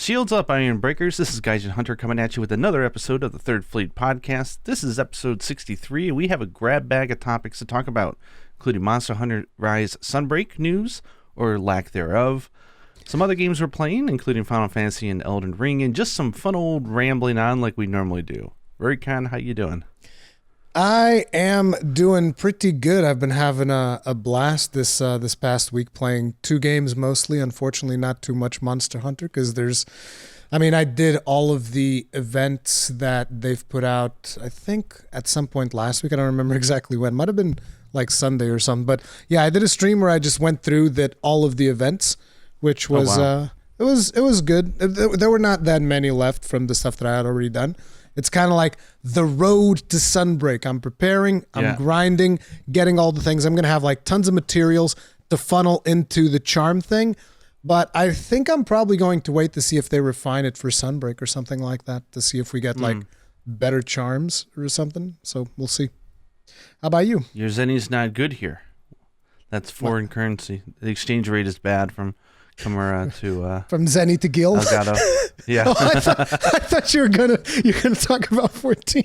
Shields up, Ironbreakers. This is Gaijin Hunter coming at you with another episode of the Third Fleet Podcast. This is episode 63, and we have a grab bag of topics to talk about, including Monster Hunter Rise Sunbreak news, or lack thereof, some other games we're playing, including Final Fantasy and Elden Ring, and just some fun old rambling on like we normally do. Rurikhan, how you doing? I am doing pretty good. I've been having a blast this past week playing two games mostly. Unfortunately, not too much Monster Hunter because I did all of the events that they've put out, I think, at some point last week. I don't remember exactly when. Might have been like Sunday or something. But yeah, I did a stream where I just went through all of the events, which was it was good. There were not that many left from the stuff that I had already done. It's kind of like the road to Sunbreak. I'm preparing, I'm grinding, getting all the things. I'm going to have like tons of materials to funnel into the charm thing. But I think I'm probably going to wait to see if they refine it for Sunbreak or something like that, to see if we get like better charms or something. So we'll see. How about you? Your Zenny's not good here. That's foreign currency. The exchange rate is bad from Kamura to from Zenny to Gil. Elgato. Yeah. Oh, I thought you were gonna talk about 14.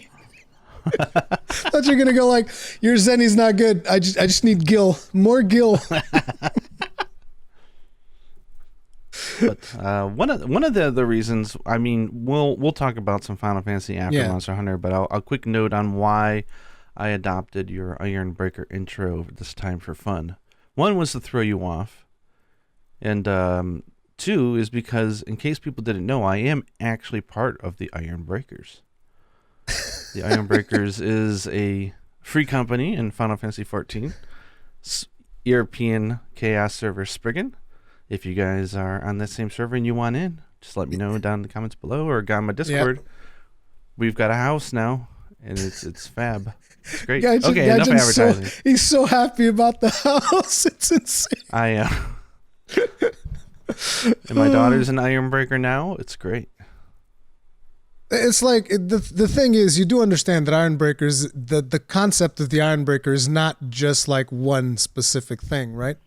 I thought you were gonna go like, your Zenny's not good. I just need Gil. More Gil. But one of the reasons, I mean, we'll talk about some Final Fantasy after Monster Hunter, but a quick note on why I adopted your Ironbreaker intro this time for fun. One was to throw you off, and two is because, in case people didn't know, I am actually part of the Ironbreakers. The Ironbreakers is a free company in Final Fantasy XIV, European Chaos server Spriggan. If you guys are on that same server and you want in, just let me know down in the comments below or go on my Discord. Yep. We've got a house now, and it's fab. It's great. Enough advertising. He's so happy about the house. It's insane. I am. And my daughter's an Ironbreaker now. It's great. It's like the thing is, you do understand that Ironbreakers, the concept of the Ironbreaker is not just like one specific thing, right?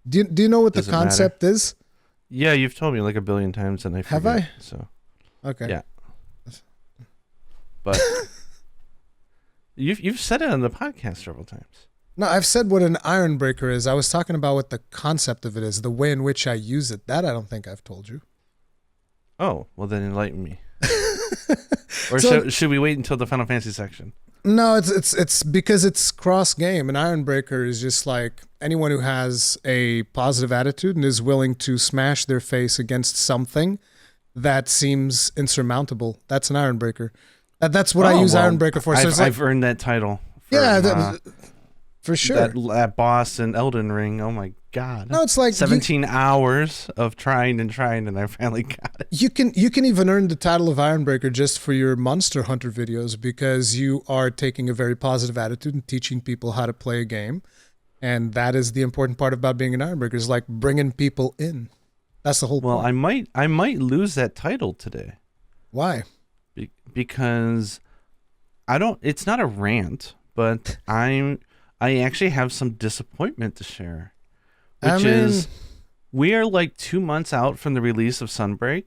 Do you know what the concept is? Yeah, you've told me like a billion times, and I forget. Have I? So okay. Yeah. But you've said it on the podcast several times. No, I've said what an Ironbreaker is. I was talking about what the concept of it is, the way in which I use it. That I don't think I've told you. Oh, well then enlighten me. Or should we wait until the Final Fantasy section? No, it's because it's cross game. An Ironbreaker is just like anyone who has a positive attitude and is willing to smash their face against something that seems insurmountable. That's an Ironbreaker. That's what I use Ironbreaker for. So I've earned that title. For sure. That boss in Elden Ring. Oh my God. No, it's like 17 hours of trying, and I finally got it. You can even earn the title of Ironbreaker just for your Monster Hunter videos, because you are taking a very positive attitude and teaching people how to play a game. And that is the important part about being an Ironbreaker, is like bringing people in. That's the whole point. Well, I might lose that title today. Why? Because it's not a rant, but I actually have some disappointment to share, which is we are like 2 months out from the release of Sunbreak,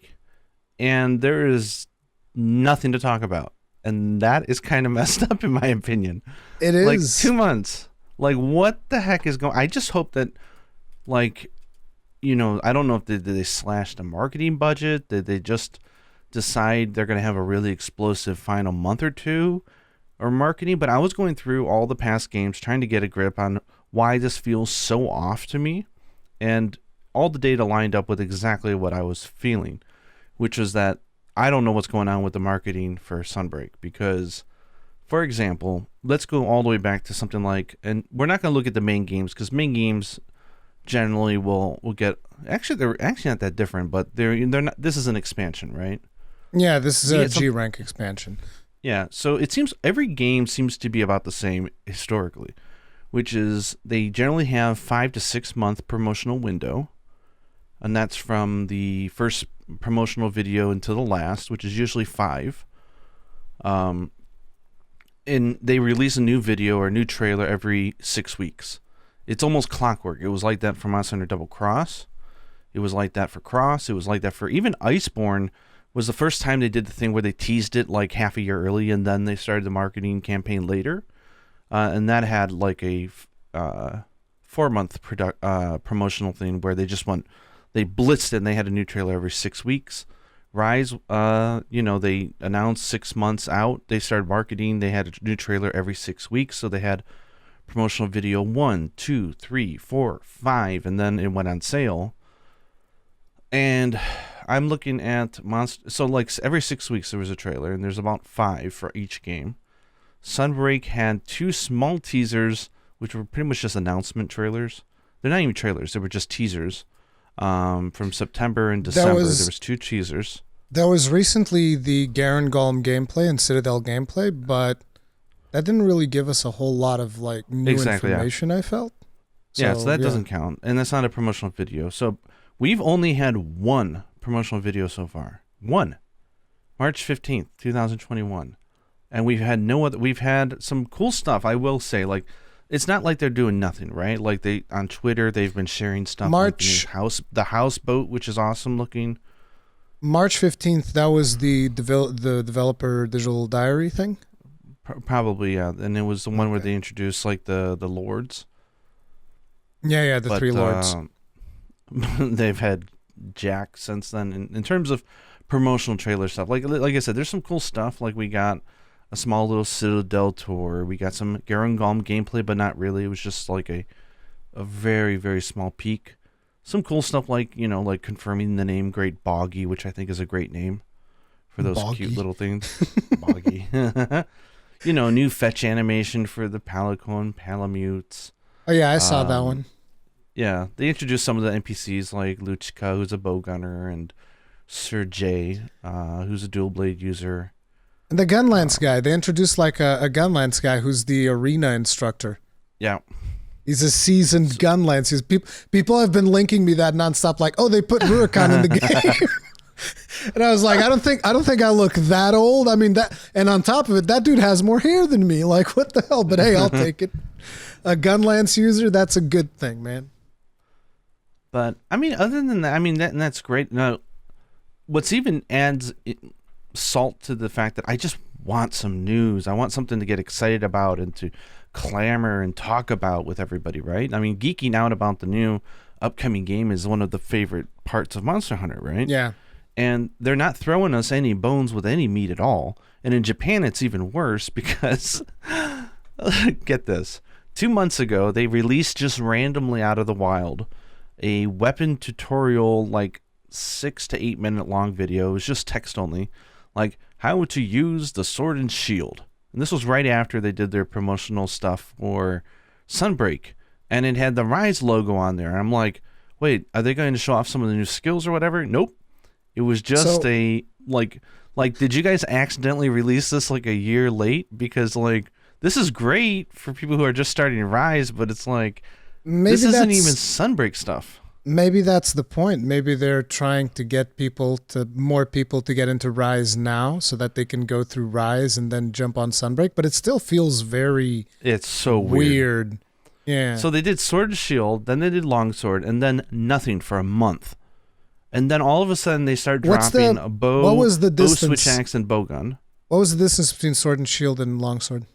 and there is nothing to talk about. And that is kind of messed up, in my opinion. It is. Like 2 months. Like, what the heck is going on? I just hope that, like, I don't know if they slashed the marketing budget. Did they just decide they're going to have a really explosive final month or two or marketing? But I was going through all the past games trying to get a grip on why this feels so off to me, and all the data lined up with exactly what I was feeling, which was that I don't know what's going on with the marketing for Sunbreak. Because, for example, let's go all the way back to something like, and we're not going to look at the main games, because main games generally will get, actually they're actually not that different, but they're not. This is an expansion, right? Yeah, this is a G rank expansion. Yeah, so it seems every game seems to be about the same historically, which is they generally have 5 to 6 month promotional window, and that's from the first promotional video until the last, which is usually 5. And they release a new video or a new trailer every 6 weeks. It's almost clockwork. It was like that for Monster Hunter Double Cross, It was like that for Cross. It was like that for even Iceborne. Was the first time they did the thing where they teased it like half a year early, and then they started the marketing campaign later, and that had like a 4-month promotional thing where they blitzed it, and they had a new trailer every 6 weeks. Rise, they announced 6 months out. They started marketing. They had a new trailer every 6 weeks, so they had promotional video 1, 2, 3, 4, 5, and then it went on sale. And I'm looking at Monster. So like every 6 weeks there was a trailer, and there's about 5 for each game. Sunbreak had 2 small teasers, which were pretty much just announcement trailers. They're not even trailers; they were just teasers. From September and December, there was 2 teasers. There was recently the Garangolm gameplay and Citadel gameplay, but that didn't really give us a whole lot of like new information. Yeah. I felt. So that doesn't count, and that's not a promotional video. So we've only had 1 promotional video so far. 1, March 15th, 2021, and we've had no other. We've had some cool stuff. I will say, like. It's not like they're doing nothing, right? Like they on Twitter, they've been sharing stuff. March like the houseboat, which is awesome looking. March 15th, that was the developer digital diary thing. Probably, yeah. And it was the one where they introduced like the lords. Yeah, the 3 lords. They've had Jack since then. In terms of promotional trailer stuff, like I said, there's some cool stuff. Like we got a small little Citadel tour. We got some Garangolm gameplay, but not really. It was just like a very, very small peek. Some cool stuff like, like confirming the name Great Boggy, which I think is a great name for those cute little things. Boggy. New fetch animation for the Palico Palamutes. Oh, yeah, I saw that one. Yeah, they introduced some of the NPCs like Luchka, who's a bow gunner, and Sir J, who's a dual blade user. And the Gunlance guy, they introduced like a Gunlance guy who's the arena instructor. Yeah. He's a seasoned Gunlance. People have been linking me that nonstop, like, oh, they put Rurikhan in the game. And I was like, I don't think I look that old. I mean, that, and on top of it, that dude has more hair than me. Like, what the hell? But hey, I'll take it. A Gunlance user, that's a good thing, man. But I mean, other than that, I mean, that's great. Now, what's even adds salt to the fact that I just want some news. I want something to get excited about and to clamor and talk about with everybody, right? I mean, geeking out about the new upcoming game is one of the favorite parts of Monster Hunter, right? Yeah. And they're not throwing us any bones with any meat at all. And in Japan, it's even worse because, get this, 2 months ago, they released just randomly out of the wild a weapon tutorial, like 6 to 8 minute long video. It was just text only. Like how to use the sword and shield. And this was right after they did their promotional stuff for Sunbreak. And it had the Rise logo on there. And I'm like, wait, are they going to show off some of the new skills or whatever? Nope. It was just like, did you guys accidentally release this like a year late? Because like, this is great for people who are just starting Rise, but it's like, this isn't even Sunbreak stuff. Maybe that's the point. Maybe they're trying to get more people to get into Rise now so that they can go through Rise and then jump on Sunbreak. But it still feels it's so weird. Yeah. So they did Sword and Shield, then they did Longsword, and then nothing for a month. And then all of a sudden they start dropping a bow, what was the distance? Bow switch axe, and bowgun. What was the distance between Sword and Shield and Longsword?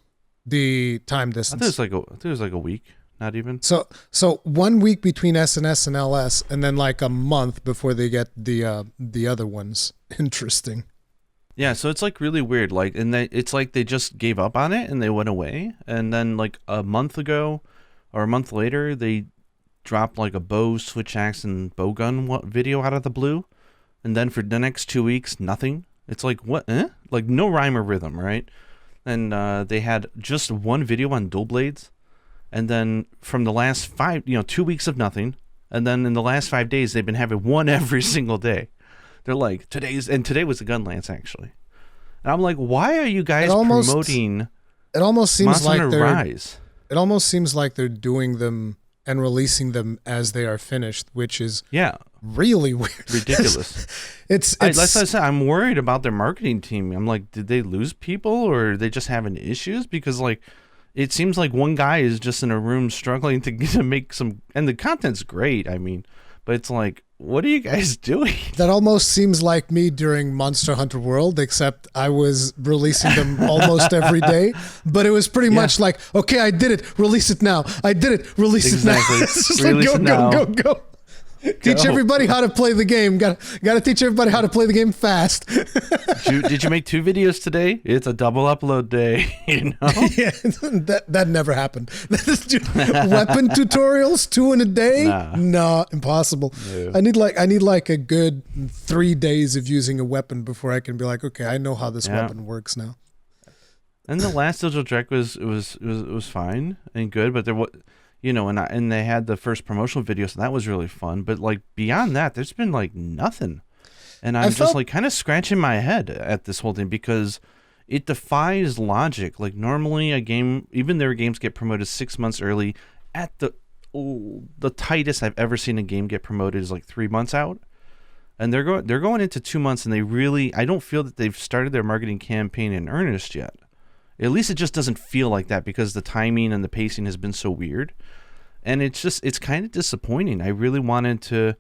The time distance. I think it was like a week. Not even. So 1 week between SNS and LS, and then like a month before they get the other ones. Interesting. Yeah, so it's like really weird. Like, and it's like they just gave up on it and they went away. And then like a month ago, or a month later, they dropped like a bow, switch axe, and bowgun video out of the blue. And then for the next 2 weeks, nothing. It's like what? Like no rhyme or rhythm, right? And they had just one video on dual blades. And then from the last 2 weeks of nothing. And then in the last 5 days, they've been having one every single day. They're like, today was the Gunlance, actually. And I'm like, why are you guys promoting it almost seems Monster like Hunter Rise? It almost seems like they're doing them and releasing them as they are finished, which is really weird. Ridiculous. That's what I said. I'm worried about their marketing team. I'm like, did they lose people or are they just having issues? Because like, it seems like one guy is just in a room struggling to make some, and the content's great. I mean, but it's like what are you guys doing? That almost seems like me during Monster Hunter World, except I was releasing them almost every day. But it was pretty much like, okay, I did it. Release it now. I did it. Release it now. It's just like, go. Teach everybody how to play the game. Got to teach everybody how to play the game fast. Did you make 2 videos today? It's a double upload day, you know? Yeah, that never happened. Weapon tutorials, 2 in a day? No, impossible. No. I need like a good 3 days of using a weapon before I can be like, okay, I know how this weapon works now. And the last Digital Direct was fine and good, but there was, you know, and they had the first promotional video, so that was really fun. But like beyond that, there's been like nothing, and I'm just like kind of scratching my head at this whole thing because it defies logic. Like normally a game, even their games get promoted 6 months early. At the tightest I've ever seen a game get promoted is like 3 months out, and they're going into 2 months, and I don't feel that they've started their marketing campaign in earnest yet. At least it just doesn't feel like that because the timing and the pacing has been so weird. And it's kind of disappointing. I really wanted to,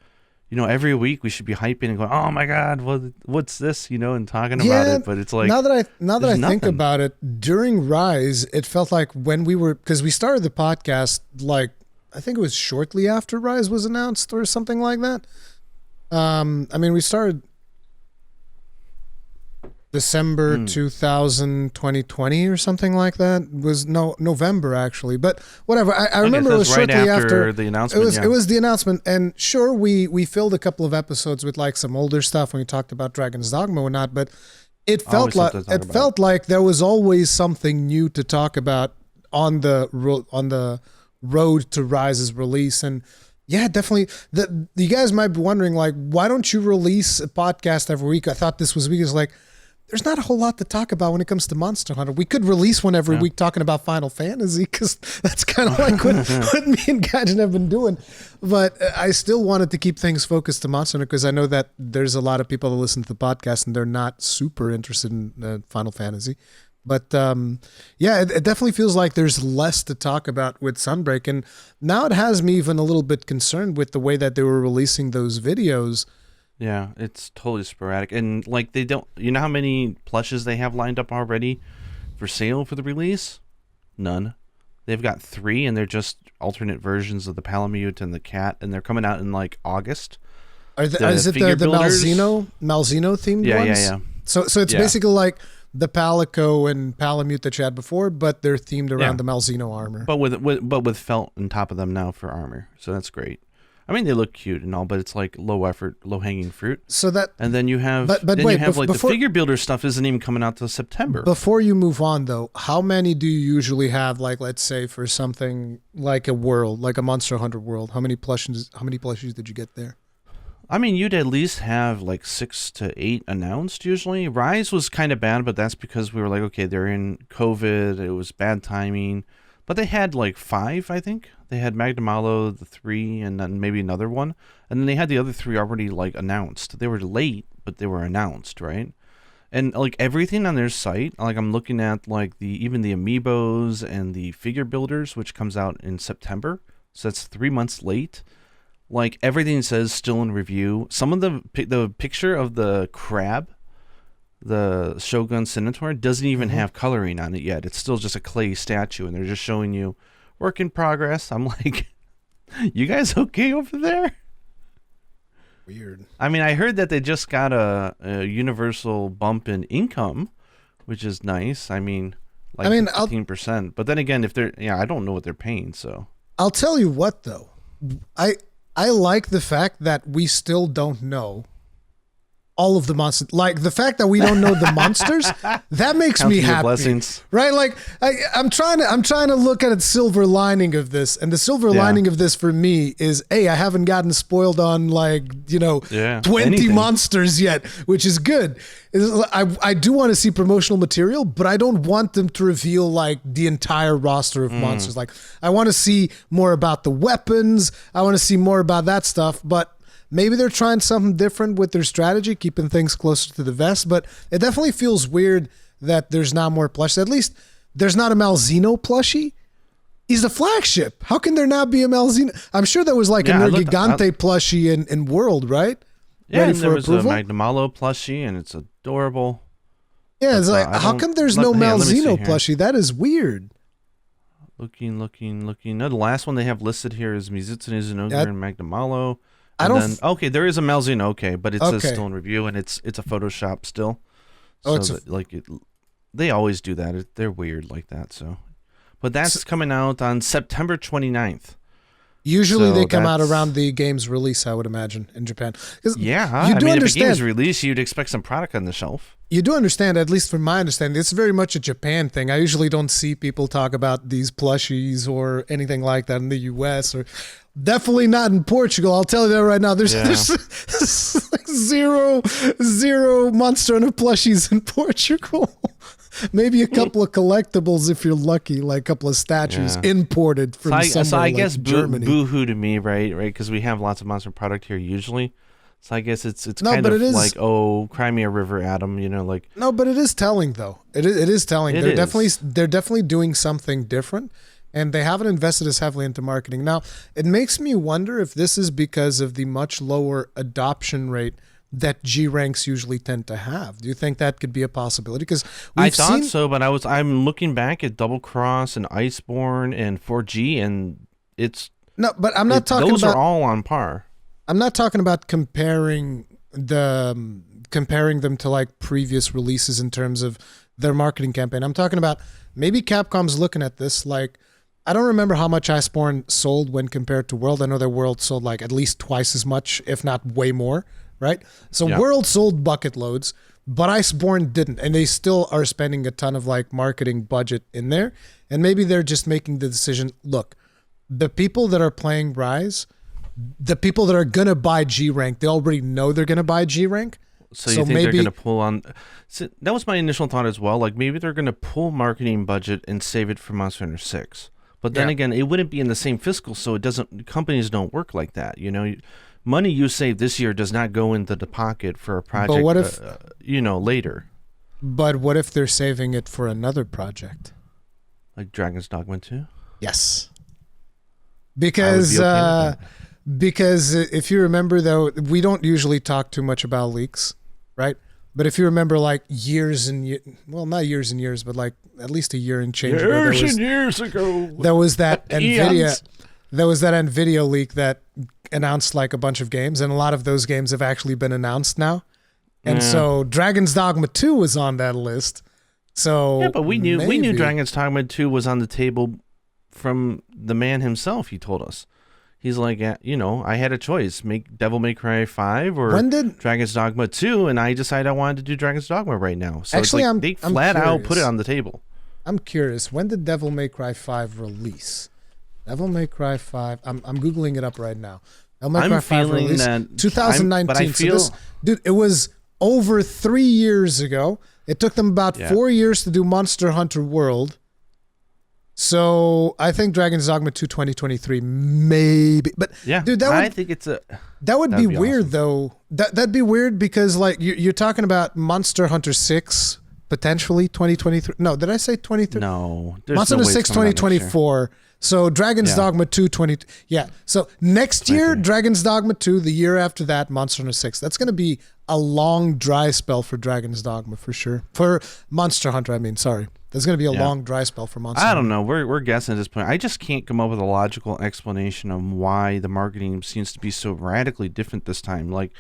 you know, every week we should be hyping and going, oh my God, what's this, you know, and talking about it. But it's like, now that I think about it, during Rise, it felt like when because we started the podcast, like, I think it was shortly after Rise was announced or something like that. I mean, we started December 2020 or something like that. It was November actually, but whatever. I remember it was right shortly after the announcement. It was the announcement, and sure, we filled a couple of episodes with like some older stuff when we talked about Dragon's Dogma or not, but it felt like there was always something new to talk about on the road to Rise's release. And yeah, definitely. You guys might be wondering, like, why don't you release a podcast every week? I thought this was because, like, there's not a whole lot to talk about when it comes to Monster Hunter. We could release one every week talking about Final Fantasy because that's kind of like what me and Gaijin have been doing. But I still wanted to keep things focused to Monster Hunter because I know that there's a lot of people that listen to the podcast and they're not super interested in Final Fantasy. But yeah, it definitely feels like there's less to talk about with Sunbreak. And now it has me even a little bit concerned with the way that they were releasing those videos. Yeah, it's totally sporadic. And like they don't, you know how many plushes they have lined up already for sale for the release? None. They've got 3 and they're just alternate versions of the Palamute and the cat, and they're coming out in like August. Is it the Malzeno themed ones? Yeah. So it's basically like the Palico and Palamute that you had before, but they're themed around the Malzeno armor. But with felt on top of them now for armor. So that's great. I mean, they look cute and all, but it's like low effort, low hanging fruit. So that, and then you have, the figure builder stuff isn't even coming out till September. Before you move on, though, how many do you usually have? Like, let's say for something like a world, like a Monster Hunter World, how many plushes did you get there? I mean, you'd at least have like 6 to 8 announced usually. Rise was kind of bad, but that's because we were like, okay, they're in COVID. It was bad timing. But they had like 5, I think. They had Magnamalo, the 3, and then maybe another one. And then they had the other 3 already like announced. They were late, but they were announced, right? And like everything on their site, like I'm looking at like even the amiibos and the figure builders, which comes out in September. So that's 3 months late. Like everything says still in review. Some of the picture of the crab, the Shogun Senator, doesn't even have coloring on it yet. It's still just a clay statue, and they're just showing you work in progress. I'm like, you guys okay over there? Weird. I mean, I heard that they just got a universal bump in income, which is nice. I mean, like 15%. But then again, I don't know what they're paying. So I'll tell you what, though, I like the fact that we still don't know all of the monsters. Like the fact that we don't know the monsters, that makes me happy. Blessings. Right? Like I'm trying to look at the silver lining of this, and the silver lining of this for me is, I haven't gotten spoiled on 20 monsters yet, which is good. I do want to see promotional material, but I don't want them to reveal like the entire roster of monsters. Like I want to see more about the weapons. I want to see more about that stuff, but maybe they're trying something different with their strategy, keeping things closer to the vest, but it definitely feels weird that there's not more plushies. At least there's not a Malzeno plushie. He's a flagship. How can there not be a Malzeno? I'm sure there was like a Nergigante plushie in World, right? Yeah, ready and for there was approval? a Magnamalo plushie, and it's adorable. Yeah, it's like, how come there's no Malzeno plushie? That is weird. Looking. No, the last one they have listed here is Mizutsu Zenogre and Magnamalo. Okay, there is a Malzeno, okay, but it says still in review, and it's a Photoshop still. So they always do that. They're weird like that, so. But that's coming out on September 29th. Usually they come out around the game's release, I would imagine, in Japan. Yeah, if a game's released, you'd expect some product on the shelf. You do understand, at least from my understanding, it's very much a Japan thing. I usually don't see people talk about these plushies or anything like that in the US, or definitely not in Portugal. I'll tell you that right now. There's like zero Monster Hunter plushies in Portugal. Maybe a couple of collectibles if you're lucky, like a couple of statues imported from somewhere so I like guess Germany. Boo-hoo to me, right? Because we have lots of Monster product here usually. So I guess it's kind of like, cry me a river, Adam. Like. No, but it is telling though. It is telling. They're definitely doing something different, and they haven't invested as heavily into marketing. Now, it makes me wonder if this is because of the much lower adoption rate that G ranks usually tend to have. Do you think that could be a possibility? Because I thought so, but I'm looking back at Double Cross and Iceborne and 4G, and it's no. But I'm not talking those about. Those are all on par. I'm not talking about comparing them to like previous releases in terms of their marketing campaign. I'm talking about maybe Capcom's looking at this like. I don't remember how much Iceborne sold when compared to World. I know their World sold like at least twice as much, if not way more. Right? So World sold bucket loads, but Iceborne didn't. And they still are spending a ton of like marketing budget in there. And maybe they're just making the decision, look, the people that are playing Rise, the people that are going to buy G rank, they already know they're going to buy G rank. So you think they're going to pull on... So that was my initial thought as well. Like maybe they're going to pull marketing budget and save it for Monster Hunter 6. But then again, it wouldn't be in the same fiscal, so companies don't work like that, money you save this year does not go into the pocket for a project, but what if, later. But what if they're saving it for another project? Like Dragon's Dogma 2? Yes. Because if you remember, though, we don't usually talk too much about leaks, right? But if you remember, like years and years, well, not years and years, but like at least a year and change ago. Years ago. There was that NVIDIA. There was that NVIDIA leak that announced like a bunch of games, and a lot of those games have actually been announced now. And so Dragon's Dogma 2 was on that list. So yeah, but we knew Dragon's Dogma 2 was on the table from the man himself. He told us. He's like, I had a choice: make Devil May Cry 5 or Dragon's Dogma 2, and I decided I wanted to do Dragon's Dogma right now. So actually, it's like they flat out put it on the table. I'm curious. When did Devil May Cry 5 release? Devil May Cry 5. I'm googling it up right now. Devil May Cry 5 release 2019. Dude, it was over 3 years ago. It took them about 4 years to do Monster Hunter World. So I think Dragon's Dogma 2 2023 maybe, but dude, I think that would be weird awesome. Though. That'd be weird because like you're talking about Monster Hunter 6 potentially 2023. No, did I say 23? No, Monster Hunter 6 2024. So Dragon's Dogma 2 So next year Dragon's Dogma 2, the year after that Monster Hunter 6. That's going to be a long dry spell for Dragon's Dogma for sure. For Monster Hunter, I mean, sorry. There's going to be a long dry spell for Monster Hunter. I don't know. We're guessing at this point. I just can't come up with a logical explanation of why the marketing seems to be so radically different this time. Like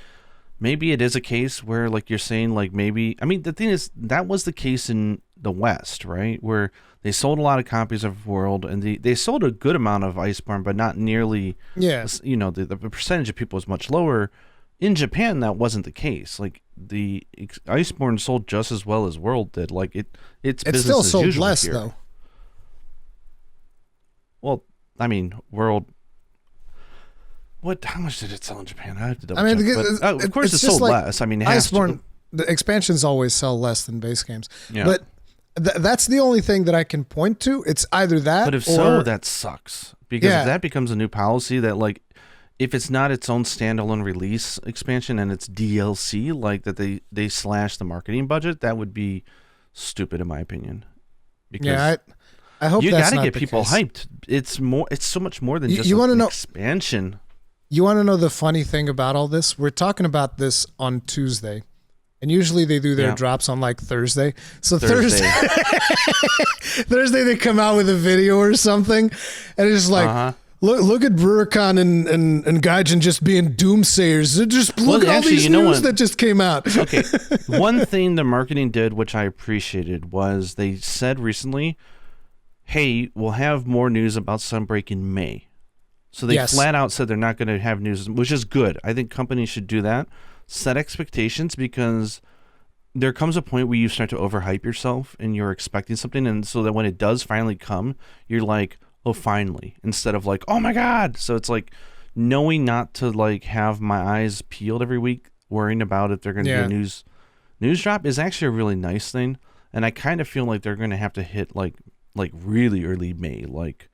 maybe it is a case where like you're saying like maybe I mean the thing is that was the case in the West, right? Where they sold a lot of copies of World, and they sold a good amount of Iceborne, but not nearly. The percentage of people was much lower. In Japan, that wasn't the case. Like the Iceborne sold just as well as World did. Like it's still sold as less here. Though. Well, I mean, World. How much did it sell in Japan? I have to double check. But, of course, it sold less. I mean, Iceborne. The expansions always sell less than base games. Yeah. But that's the only thing that I can point to. It's either that. But if so, that sucks because if that becomes a new policy that like. If it's not its own standalone release expansion and it's DLC, like that they slash the marketing budget, that would be stupid in my opinion. Because I hope you that's gotta not get the people case. hyped. It's so much more than just You want to an know? expansion. You want to know the funny thing about all this? We're talking about this on Tuesday, and usually they do their drops on like Thursday. So Thursday, Thursday they come out with a video or something, and it's like, look at Rurikhan and Gaijin just being doomsayers. Just look at all these news that just came out. Okay, one thing the marketing did, which I appreciated, was they said recently, "Hey, we'll have more news about Sunbreak in May." So they flat out said they're not going to have news, which is good. I think companies should do that. Set expectations, because there comes a point where you start to overhype yourself and you're expecting something. And so that when it does finally come, you're like, oh, finally, instead of like, oh my God. So it's like knowing not to like have my eyes peeled every week, worrying about if they're going to do a news drop is actually a really nice thing. And I kind of feel like they're going to have to hit like really early May, like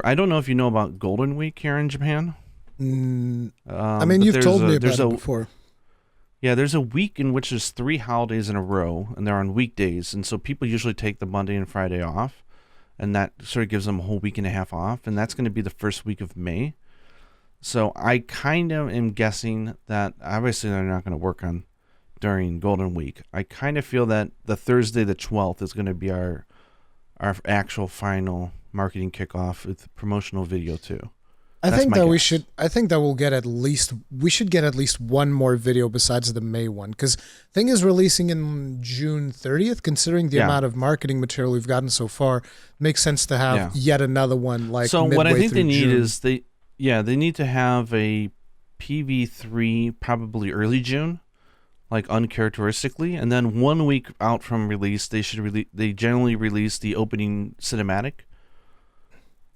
I don't know if you know about Golden Week here in Japan. I mean, you've told me about it before. Yeah, there's a week in which there's 3 holidays in a row, and they're on weekdays, and so people usually take the Monday and Friday off, and that sort of gives them a whole week and a half off, and that's going to be the first week of May. So I kind of am guessing that obviously they're not going to work on during Golden Week. I kind of feel that the Thursday the 12th is going to be our actual final marketing kickoff with promotional video too. I think that we should get at least one more video besides the May one, because thing is releasing in June 30th. Considering the amount of marketing material we've gotten so far, makes sense to have yet another one. Like, so what I think they need June. is they need to have a PV3 probably early June, like uncharacteristically, and then 1 week out from release they generally release the opening cinematic.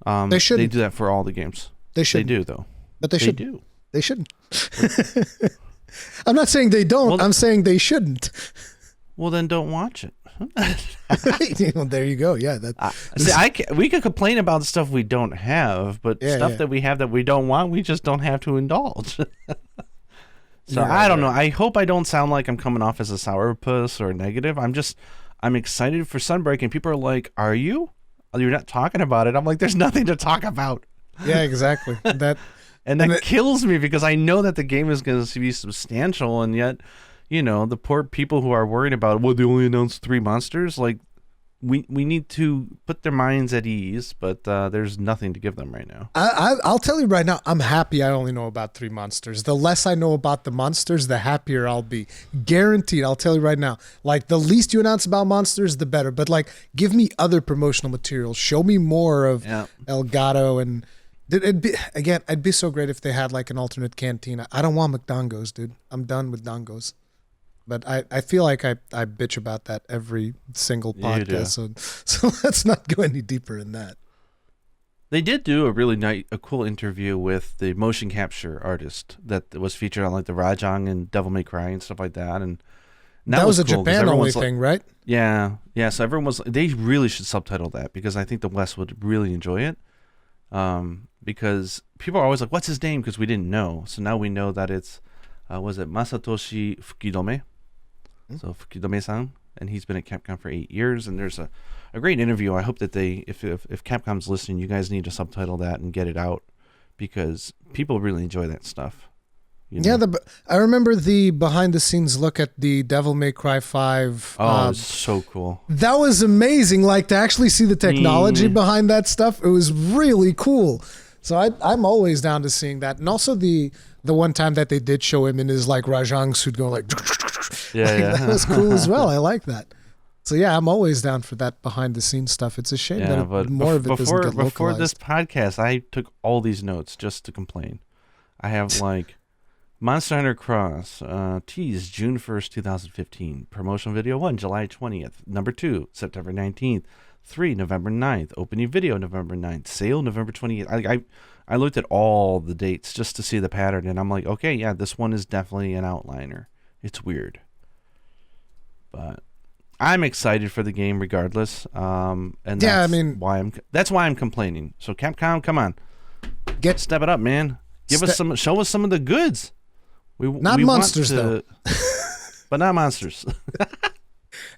They should. They do that for all the games. They should. They do, though. But they should. do. They shouldn't. I'm not saying they don't. I'm saying they shouldn't. Well, then don't watch it. Well, there you go. Yeah. We could complain about stuff we don't have, but stuff that we have that we don't want, we just don't have to indulge. So I don't know. I hope I don't sound like I'm coming off as a sourpuss or negative. I'm excited for Sunbreak, and people are like, "Are you? You're not talking about it." I'm like, "There's nothing to talk about." Yeah, exactly. That kills me, because I know that the game is going to be substantial, and yet, the poor people who are worried about, well, they only announced 3 monsters. Like, we need to put their minds at ease, but there's nothing to give them right now. I'll tell you right now, I'm happy I only know about 3 monsters. The less I know about the monsters, the happier I'll be. Guaranteed. I'll tell you right now. Like, the least you announce about monsters, the better. But like, give me other promotional materials. Show me more of Elgato and. It'd be so great if they had like an alternate cantina. I don't want McDongos, dude. I'm done with dongos. But I feel like I bitch about that every single podcast. So let's not go any deeper in that. They did do a cool interview with the motion capture artist that was featured on like the Rajang and Devil May Cry and stuff like that. And that was a cool, Japan only thing, right? Yeah. So they really should subtitle that, because I think the West would really enjoy it. Because people are always like, what's his name? Because we didn't know. So now we know that it's, was it Masatoshi Fukidome? So Fukidome-san. And he's been at Capcom for 8 years. And there's a great interview. I hope that if Capcom's listening, you guys need to subtitle that and get it out, because people really enjoy that stuff. Yeah, I remember the behind-the-scenes look at the Devil May Cry 5. Oh, it's so cool. That was amazing. Like, to actually see the technology behind that stuff, it was really cool. So I'm always down to seeing that. And also the one time that they did show him in his like Rajang suit going like, that was cool as well. I like that. So yeah, I'm always down for that behind-the-scenes stuff. It's a shame that more of it doesn't get localized. Before this podcast, I took all these notes just to complain. I have like Monster Hunter Cross, tease June 1st, 2015. Promotional video 1, July 20th. Number 2, September 19th. 3, November 9th. Opening video, November 9th. Sale, November 28th. I looked at all the dates just to see the pattern, and I'm like, okay, yeah, this one is definitely an outliner. It's weird. But I'm excited for the game regardless. And that's why I'm complaining. So Capcom, come on. Step it up, man. Show us some of the goods. Not monsters, though. But not monsters.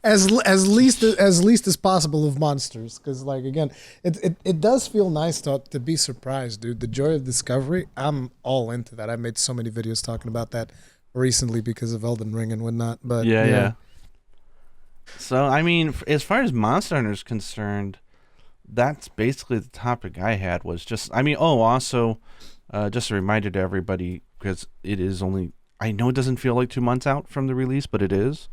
as least as possible of monsters, because like again, it does feel nice to be surprised, dude. The joy of discovery, I'm all into that. I made so many videos talking about that recently because of Elden Ring and whatnot. But yeah. So I mean, as far as Monster Hunter is concerned, that's basically the topic I had. Was just, I mean, also, just a reminder to everybody, because it is only, I know it doesn't feel like 2 months out from the release, but it is.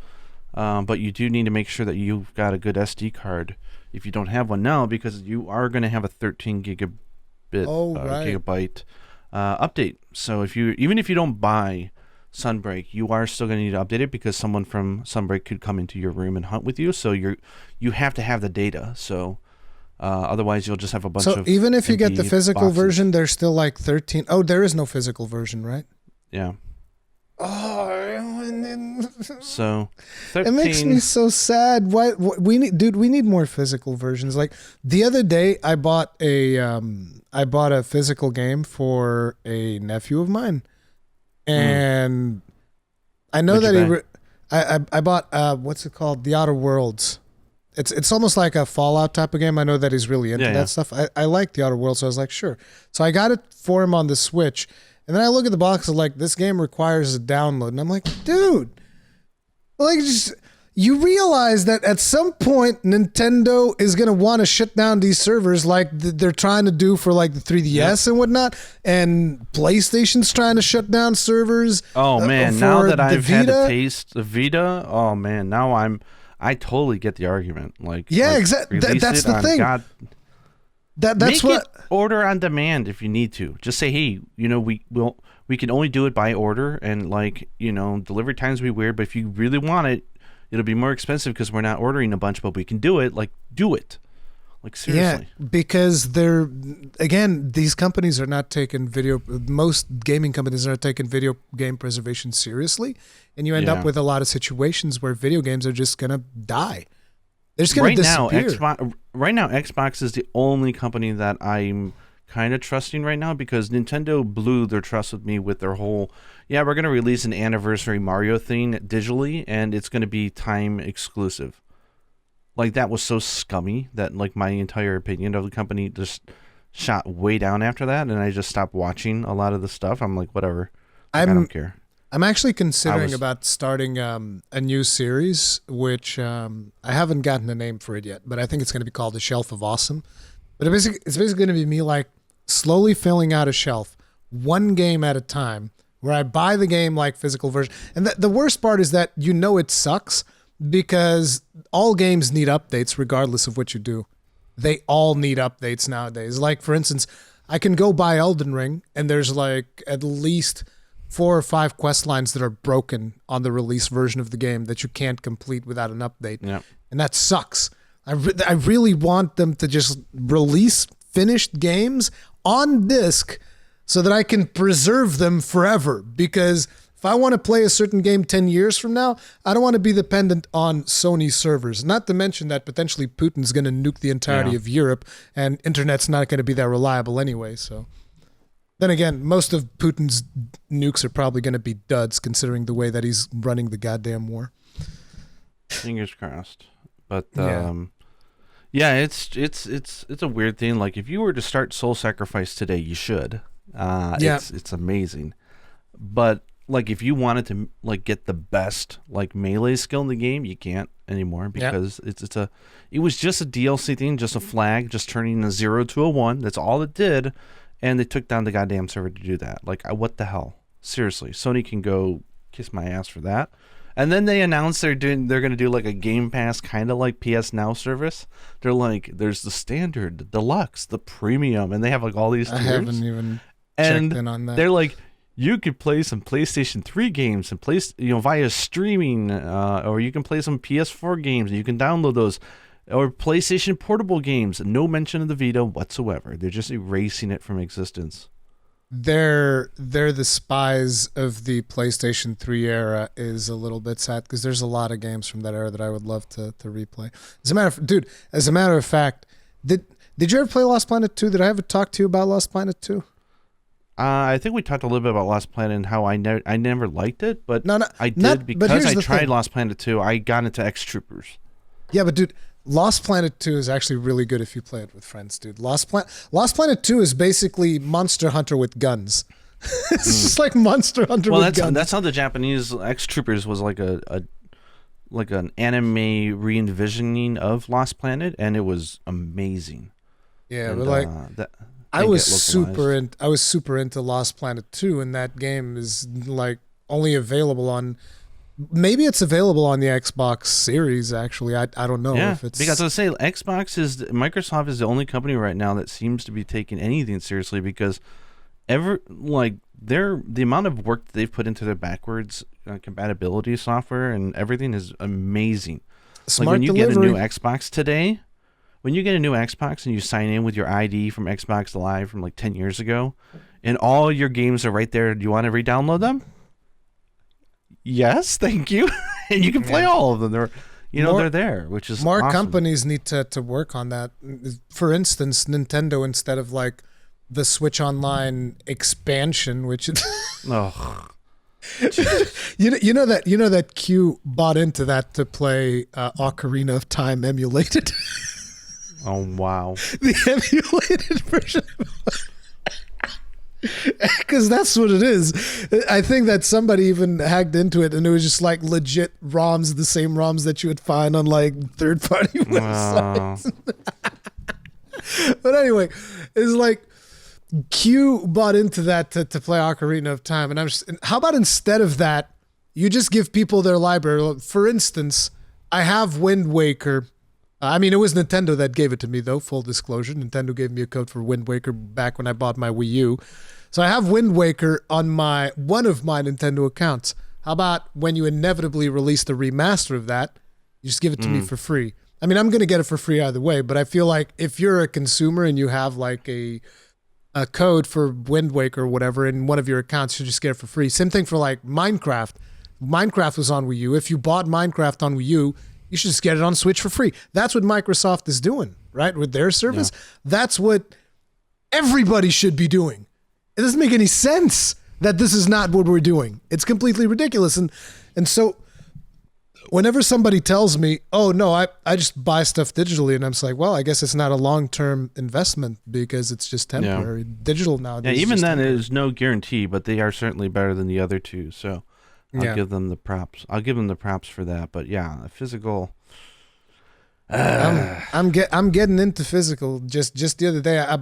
But you do need to make sure that you've got a good SD card if you don't have one now, because you are going to have a 13 gigabyte update. So even if you don't buy Sunbreak, you are still going to need to update it, because someone from Sunbreak could come into your room and hunt with you. So you have to have the data. So otherwise, you'll just have a bunch of. So even if you get the physical boxes. version, there's still like 13. Oh, there is no physical version, right? Yeah. Oh, so 13. It makes me so sad. Why we need more physical versions. Like the other day, I bought a physical game for a nephew of mine, and I know that I bought what's it called, The Outer Worlds. It's almost like a Fallout type of game. I know that he's really into that stuff. I like The Outer Worlds, so I was like, sure. So I got it for him on the Switch. And then I look at the box and like, this game requires a download. And I'm like, dude, like, just, you realize that at some point Nintendo is going to want to shut down these servers like they're trying to do for like the 3DS and whatnot. And PlayStation's trying to shut down servers. Oh man, now that I've had to taste the Vita, oh man, now I totally get the argument. Like, exactly. That's the thing. That's Make what it order on demand if you need to. Just say, hey, we can only do it by order, and like, delivery times will be weird, but if you really want it, it'll be more expensive because we're not ordering a bunch, but we can do it. Like, do it. Like, seriously. Yeah, because these companies are not taking most gaming companies are not taking video game preservation seriously, and you end up with a lot of situations where video games are just gonna die. They're just going to disappear. Right now, Xbox is the only company that I'm kind of trusting right now, because Nintendo blew their trust with me with their whole, we're going to release an anniversary Mario thing digitally, and it's going to be time exclusive. Like, that was so scummy that like my entire opinion of the company just shot way down after that, and I just stopped watching a lot of the stuff. I'm like, whatever. I don't care. I'm actually considering about starting a new series, which I haven't gotten a name for it yet, but I think it's going to be called The Shelf of Awesome. But it's basically going to be me like slowly filling out a shelf, one game at a time, where I buy the game like physical version. And the worst part is that it sucks, because all games need updates regardless of what you do. They all need updates nowadays. Like, for instance, I can go buy Elden Ring, and there's like at least 4 or 5 quest lines that are broken on the release version of the game that you can't complete without an update. Yeah. And that sucks. I really want them to just release finished games on disc so that I can preserve them forever. Because if I want to play a certain game 10 years from now, I don't want to be dependent on Sony servers. Not to mention that potentially Putin's going to nuke the entirety of Europe, and internet's not going to be that reliable anyway, so. Then again, most of Putin's nukes are probably going to be duds, considering the way that he's running the goddamn war. Fingers crossed. But it's a weird thing. Like, if you were to start Soul Sacrifice today, you should. It's amazing. But like, if you wanted to like get the best like melee skill in the game, you can't anymore, because it was just a DLC thing, just a flag, just turning a 0 to a 1. That's all it did. And they took down the goddamn server to do that. Like, what the hell? Seriously, Sony can go kiss my ass for that. And then they announced they're going to do like a Game Pass kind of like PS Now service. They're like, there's the standard, the deluxe, the premium, and they have like all these tiers. I haven't even checked in on that. They're like, you could play some PlayStation 3 games and via streaming, or you can play some PS4 games and you can download those. Or PlayStation portable games. No mention of the Vita whatsoever. They're just erasing it from existence. They're the spies of the PlayStation 3 era is a little bit sad, because there's a lot of games from that era that I would love to replay. As a matter of fact, did you ever play Lost Planet 2? Did I ever talk to you about Lost Planet 2? I think we talked a little bit about Lost Planet and how I never liked it, but I tried Lost Planet 2. I got into X Troopers. Yeah, but dude, Lost Planet 2 is actually really good if you play it with friends, dude. Lost Planet 2 is basically Monster Hunter with guns. It's just like Monster Hunter with guns. That's how the Japanese X Troopers was like like an anime re-envisioning of Lost Planet, and it was amazing. Yeah, and, but like I was super into Lost Planet 2, and that game is like only available on. Maybe it's available on the Xbox Series. Actually, I don't know if it's because I say Microsoft is the only company right now that seems to be taking anything seriously because the amount of work that they've put into their backwards compatibility software and everything is amazing. Smart like when you delivery. get a new Xbox today, when you get a new Xbox and you sign in with your ID from Xbox Live from like 10 years ago, and all your games are right there, do you want to re-download them? Yes, thank you. And you can play all of them. They're there, which is more awesome. Companies need to work on that. For instance, Nintendo, instead of like the Switch Online expansion, which you know that Q bought into that to play Ocarina of Time emulated. Oh wow! The emulated version. Because that's what it is. I think that somebody even hacked into it, and it was just like legit ROMs, the same ROMs that you would find on like third-party websites. But anyway, it's like Q bought into that to play Ocarina of Time, and how about instead of that, you just give people their library? For instance, I have Wind Waker. I mean, it was Nintendo that gave it to me, though, full disclosure. Nintendo gave me a code for Wind Waker back when I bought my Wii U. So I have Wind Waker on one of my Nintendo accounts. How about when you inevitably release the remaster of that, you just give it to me for free? I mean, I'm going to get it for free either way, but I feel like if you're a consumer and you have like a code for Wind Waker or whatever in one of your accounts, you just get it for free. Same thing for like Minecraft. Minecraft was on Wii U. If you bought Minecraft on Wii U, you should just get it on Switch for free. That's what Microsoft is doing, right? With their service. Yeah. That's what everybody should be doing. It doesn't make any sense that this is not what we're doing. It's completely ridiculous. And so whenever somebody tells me, oh, no, I just buy stuff digitally, and I'm just like, well, I guess it's not a long-term investment because it's just temporary. Yeah. Digital nowadays. Yeah, even then, it is no guarantee, but they are certainly better than the other two, so I'll give them the props. I'll give them the props for that. But yeah, physical. I'm getting into physical. Just the other day, I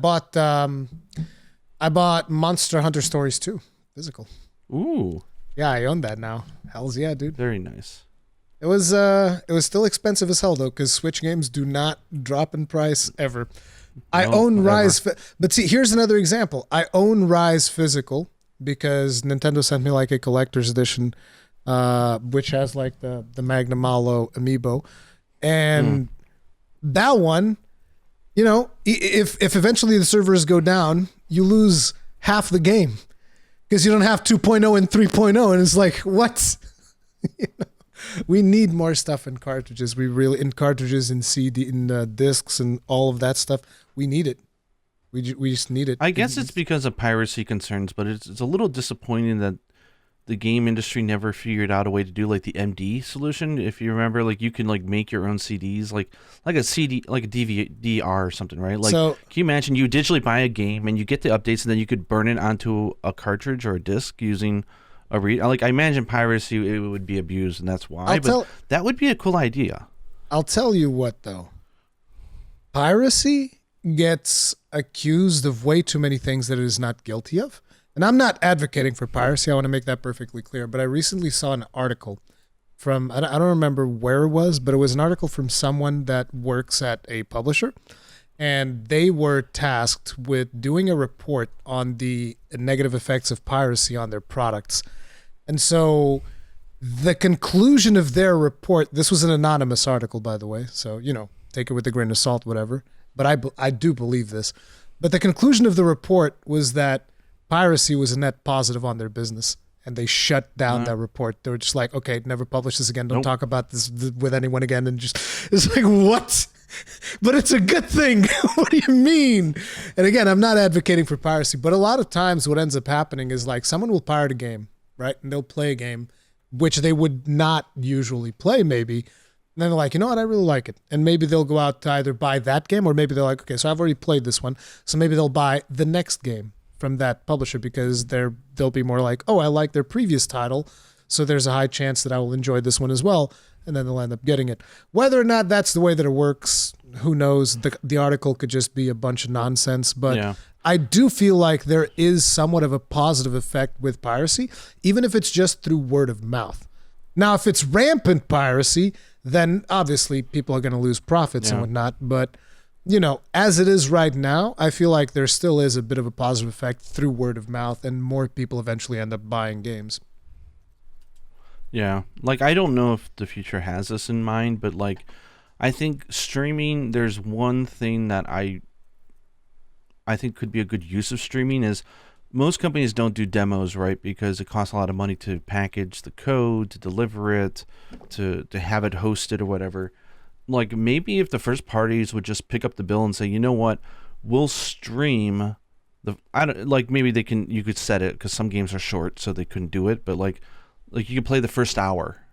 bought Monster Hunter Stories 2 physical. Ooh. Yeah, I own that now. Hell's yeah, dude. Very nice. It was still expensive as hell though, because Switch games do not drop in price ever. I own Rise, but see, here's another example. I own Rise physical because Nintendo sent me like a collector's edition, which has like the Magna Malo amiibo, and that one, you know, if eventually the servers go down, you lose half the game because you don't have 2.0 and 3.0, and it's like what? You know? We need more stuff in cartridges. In cartridges, in CD, in discs, and all of that stuff. We need it. We just need it. I guess it's because of piracy concerns, but it's a little disappointing that the game industry never figured out a way to do like the MD solution. If you remember, like you can like make your own CDs, like a CD, like a DVD or something, right? Like, can you imagine you digitally buy a game and you get the updates, and then you could burn it onto a cartridge or a disc using like I imagine piracy, it would be abused, and that's why. That would be a cool idea. I'll tell you what, though. Piracy gets accused of way too many things that it is not guilty of. And I'm not advocating for piracy. I want to make that perfectly clear. But I recently saw an article from, I don't remember where it was, but it was an article from someone that works at a publisher. And they were tasked with doing a report on the negative effects of piracy on their products. And so the conclusion of their report, this was an anonymous article, by the way, so, you know, take it with a grain of salt, whatever. But I do believe this. But the conclusion of the report was that piracy was a net positive on their business. And they shut down that report. They were just like, okay, never publish this again. Don't talk about this with anyone again. And just, it's like, what? But it's a good thing. What do you mean? And again, I'm not advocating for piracy, but a lot of times what ends up happening is like someone will pirate a game, right? And they'll play a game, which they would not usually play maybe. And then they're like, you know what, I really like it. And maybe they'll go out to either buy that game, or maybe they're like, okay, so I've already played this one, so maybe they'll buy the next game from that publisher because they'll be more like, oh, I like their previous title, so there's a high chance that I will enjoy this one as well, and then they'll end up getting it. Whether or not that's the way that it works, who knows? The article could just be a bunch of nonsense, but I do feel like there is somewhat of a positive effect with piracy, even if it's just through word of mouth. Now, if it's rampant piracy, then obviously people are going to lose profits and whatnot, but as it is right now, I feel like there still is a bit of a positive effect through word of mouth, and more people eventually end up buying games. Yeah. Like, I don't know if the future has this in mind, but, like, I think streaming, there's one thing that I think could be a good use of streaming is most companies don't do demos, right? Because it costs a lot of money to package the code, to deliver it, to have it hosted or whatever. Like, maybe if the first parties would just pick up the bill and say, you know what, we'll stream maybe you could set it, because some games are short, so they couldn't do it, but like you could play the first hour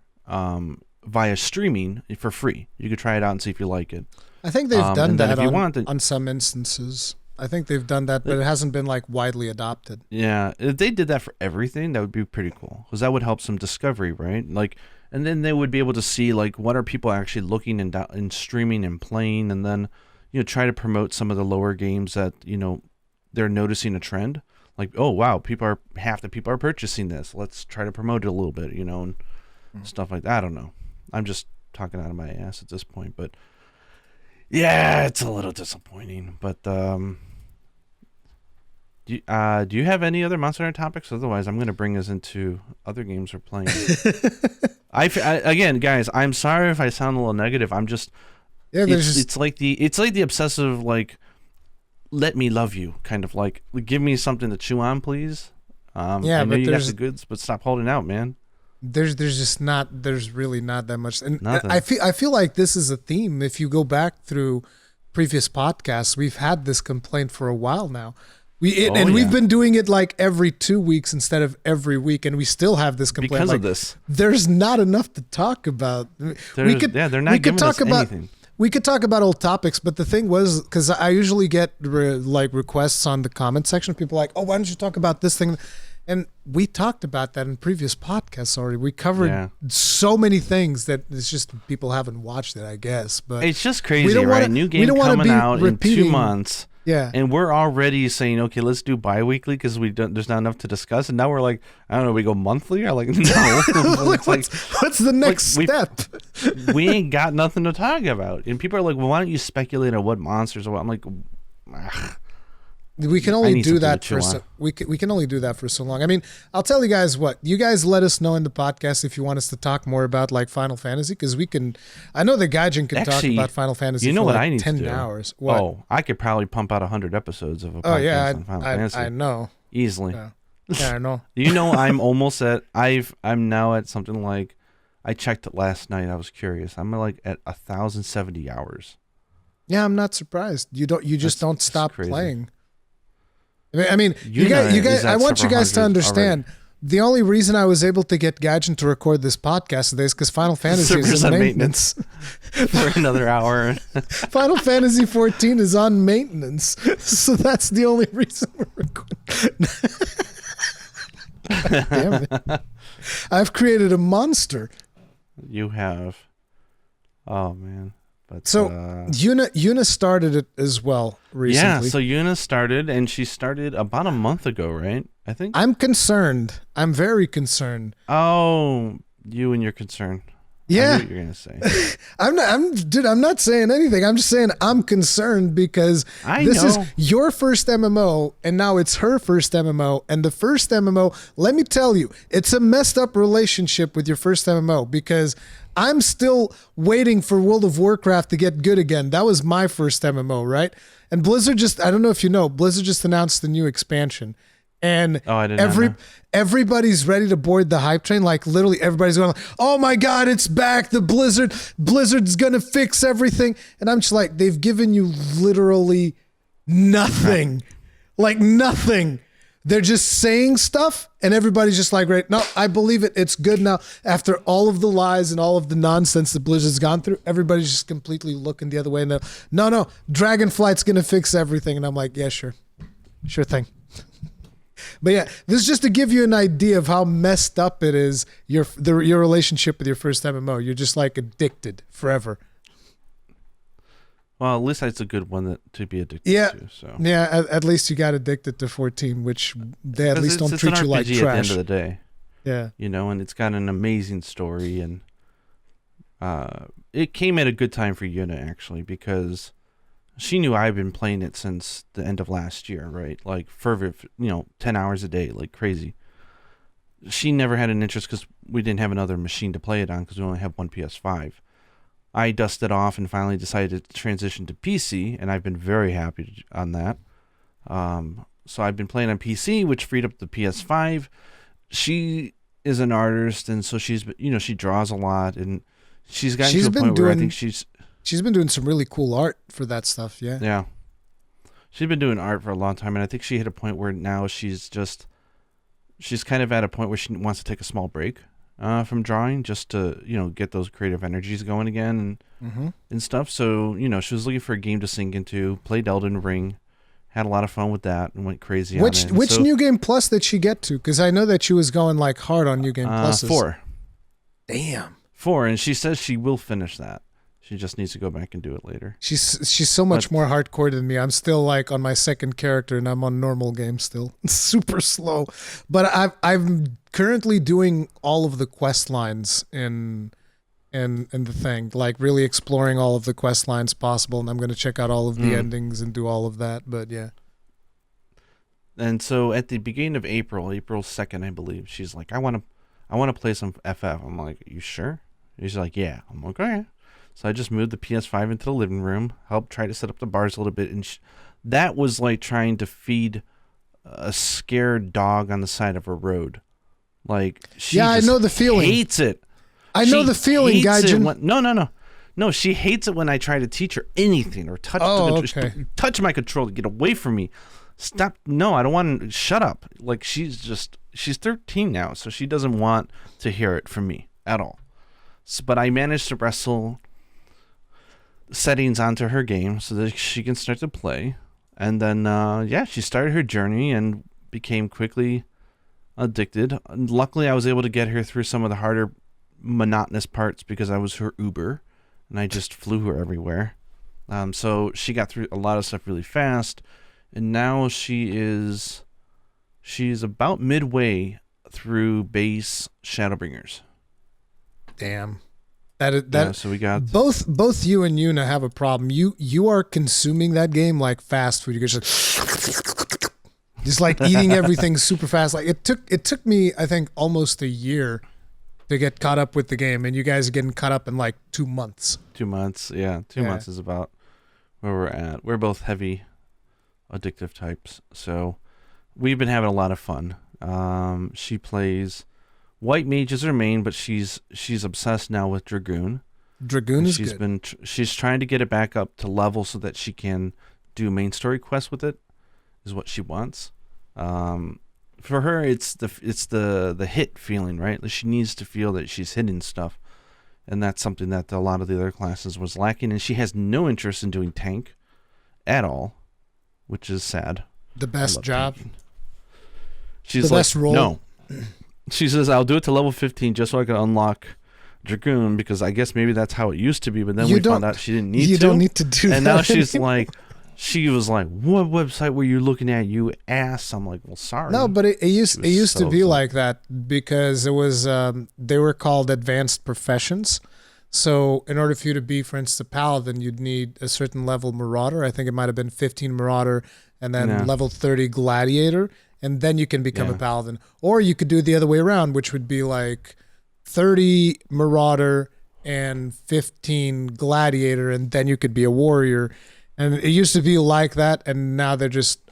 via streaming for free. You could try it out and see if you like it. I think they've done that on some instances. I think they've done that, but it hasn't been like widely adopted. Yeah, if they did that for everything, that would be pretty cool, because that would help some discovery, right? Like, and then they would be able to see like what are people actually looking and streaming and playing, and then try to promote some of the lower games that they're noticing a trend. Like, oh wow, half the people are purchasing this. Let's try to promote it a little bit, and stuff like that. I don't know. I'm just talking out of my ass at this point, but yeah, it's a little disappointing. But do you have any other Monster Hunter topics? Otherwise, I'm going to bring us into other games we're playing. Again, guys, I'm sorry if I sound a little negative. I'm just it's like the obsessive, like, let me love you kind of, like, give me something to chew on, please. I know you got the goods, but stop holding out, man. There's really not that much, and nothing. I feel like this is a theme. If you go back through previous podcasts, we've had this complaint for a while now. We've been doing it like every 2 weeks instead of every week, and we still have this complaint because of this. There's not enough to talk about. They're not giving us anything. We could talk about old topics, but the thing was, because I usually get requests on the comment section, people like, oh, why don't you talk about this thing? And we talked about that in previous podcasts already. We covered so many things that it's just people haven't watched it, I guess. But it's just crazy, right? New game coming out in 2 months. Yeah, and we're already saying, okay, let's do bi-weekly because there's not enough to discuss. And now we're like, I don't know, we go monthly? Or like, no. What's the next step? We ain't got nothing to talk about. And people are like, well, why don't you speculate on what monsters are what? I'm like, we can only do that for we can only do that for so long. I mean, I'll tell you guys what. You guys let us know in the podcast if you want us to talk more about like Final Fantasy, because we can. I know the Gaijin can talk about Final Fantasy for like 10 hours. What? Oh, I could probably pump out 100 episodes of a podcast on Final Fantasy. I know. Easily. Yeah, I know. I'm almost at. I'm now at something like. I checked it last night. I was curious. I'm like at 1,070 hours. Yeah, I'm not surprised. You just don't stop playing. I mean, you guys. I want you guys to understand. Already. The only reason I was able to get Gaijin to record this podcast today is because Final Fantasy is in maintenance for another hour. Final Fantasy 14 is on maintenance, so that's the only reason we're recording. Damn it! I've created a monster. You have. Oh man. But, so Yuna started it as well recently. Yeah, so Yuna started, and she started about a month ago, right? I think. I'm concerned. I'm very concerned. Oh, you and your concern. Yeah. I knew what you're gonna say. I'm not saying anything. I'm just saying I'm concerned because this is your first MMO, and now it's her first MMO, and the first MMO. Let me tell you, it's a messed up relationship with your first MMO because I'm still waiting for World of Warcraft to get good again. That was my first MMO, right? And Blizzard I don't know if you know, Blizzard just announced the new expansion. And everybody's ready to board the hype train. Like literally everybody's going, oh my God, it's back. The Blizzard's going to fix everything. And I'm just like, they've given you literally nothing. Like nothing. they're just saying stuff and everybody's just like, right, no, I believe it. It's good now. After all of the lies and all of the nonsense that Blizzard's gone through, everybody's just completely looking the other way. And they're, no, Dragonflight's going to fix everything. And I'm like, yeah, sure thing. But yeah, this is just to give you an idea of how messed up it is, your relationship with your first MMO. You're just like addicted forever. Well, at least it's a good one to be addicted to. So. Yeah, at least you got addicted to 14, which they at least don't treat you like trash. At the end of the day. Yeah. You know, and it's got an amazing story, and it came at a good time for Yuna, actually, because she knew I've been playing it since the end of last year, right? Like, fervent, 10 hours a day, like crazy. She never had an interest because we didn't have another machine to play it on because we only have one PS5. I dusted off and finally decided to transition to PC, and I've been very happy on that. So I've been playing on PC, which freed up the PS5. She is an artist, and so she's, she draws a lot, and she's gotten to a point where I think she's been doing some really cool art for that stuff. Yeah. Yeah. She's been doing art for a long time, and I think she hit a point where now she's kind of at a point where she wants to take a small break from drawing, just to get those creative energies going again and stuff. So she was looking for a game to sink into. Played Elden Ring, had a lot of fun with that, and went crazy on it. Which New Game Plus did she get to? Because I know that she was going like hard on New Game Pluses. 4. Damn. 4, and she says she will finish that. She just needs to go back and do it later. She's so much more hardcore than me. I'm still like on my second character, and I'm on normal game still. It's super slow, but I'm currently doing all of the quest lines in the thing, like really exploring all of the quest lines possible. And I'm going to check out all of the endings and do all of that. But yeah. And so at the beginning of April 2nd, I believe, she's like, I want to play some FF. I'm like, you sure? She's like, yeah. I'm like, okay. So I just moved the PS5 into the living room, helped try to set up the bars a little bit, and that was like trying to feed a scared dog on the side of a road. Like, I know the feeling. Hates it. I know the feeling, Gaijin. No. She hates it when I try to teach her anything or touch my controller. Get away from me. Stop. No, I don't want to. Shut up. Like, she's 13 now, so she doesn't want to hear it from me at all. But I managed to wrestle settings onto her game so that she can start to play, and then she started her journey and became quickly addicted. Luckily, I was able to get her through some of the harder, monotonous parts because I was her Uber, and I just flew her everywhere. So she got through a lot of stuff really fast, and now she's about midway through base Shadowbringers. Damn. So we got both you and Yuna have a problem. You are consuming that game like fast food. You're just like eating everything super fast. Like it took me, I think, almost a year to get caught up with the game, and you guys are getting caught up in like 2 months. 2 months, yeah. 2 months is about where we're at. We're both heavy addictive types, so we've been having a lot of fun. She plays White Mage is her main, but she's obsessed now with Dragoon. Dragoon is good. She's trying to get it back up to level so that she can do main story quests with it. Is what she wants. For her, it's the hit feeling, right? She needs to feel that she's hitting stuff, and that's something that a lot of the other classes was lacking. And she has no interest in doing tank at all, which is sad. The best job. Tanking. She's the best role. No. She says, I'll do it to level 15 just so I can unlock Dragoon, because I guess maybe that's how it used to be, but then we found out she didn't need to. You don't need to do that. And now she was like, what website were you looking at, you ass? I'm like, well, sorry. No, but it used to be like that because it was, they were called advanced professions. So in order for you to be, for instance, a paladin, you'd need a certain level marauder. I think it might have been 15 marauder and then level 30 gladiator. And then you can become a paladin. Or you could do it the other way around, which would be like 30 marauder and 15 gladiator, and then you could be a warrior. And it used to be like that, and now they're just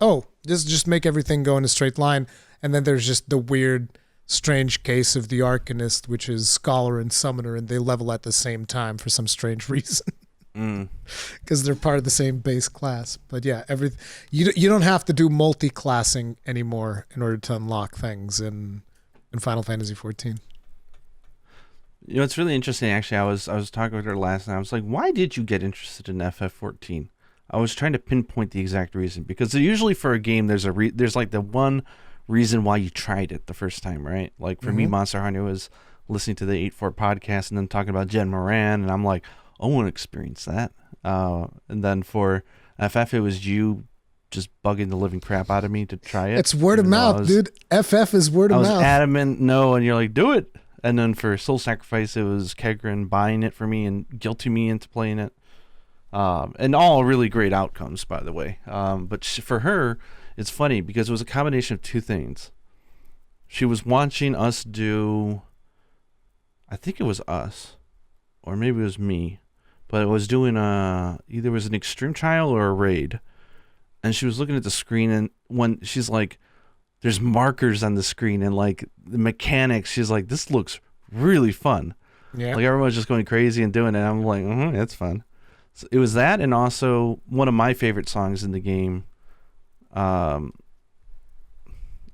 make everything go in a straight line. And then there's just the weird, strange case of the Arcanist, which is Scholar and Summoner, and they level at the same time for some strange reason. because they're part of the same base class. But yeah, you don't have to do multi-classing anymore in order to unlock things in Final Fantasy XIV. You know, it's really interesting. Actually, I was talking with her last night. I was like, "Why did you get interested in FF14?" I was trying to pinpoint the exact reason, because usually for a game, there's like the one reason why you tried it the first time, right? Like for me, Monster Hunter was listening to the 8-4 podcast and then talking about Jen Moran, and I'm like, I want to experience that. And then for FF, it was you just bugging the living crap out of me to try it. It's word of mouth, dude. FF is word of mouth. I was adamant no, and you're like, do it. And then for Soul Sacrifice, it was Kegrin buying it for me and guilting me into playing it. And all really great outcomes, by the way. But for her, it's funny because it was a combination of two things. She was watching us do, I think it was us, or maybe it was me, but it was doing either it was an extreme trial or a raid. And she was looking at the screen, and when she's like, there's markers on the screen and like the mechanics, she's like, this looks really fun. Yeah. Like everyone's just going crazy and doing it. I'm like, that's fun. So it was that, and also one of my favorite songs in the game. I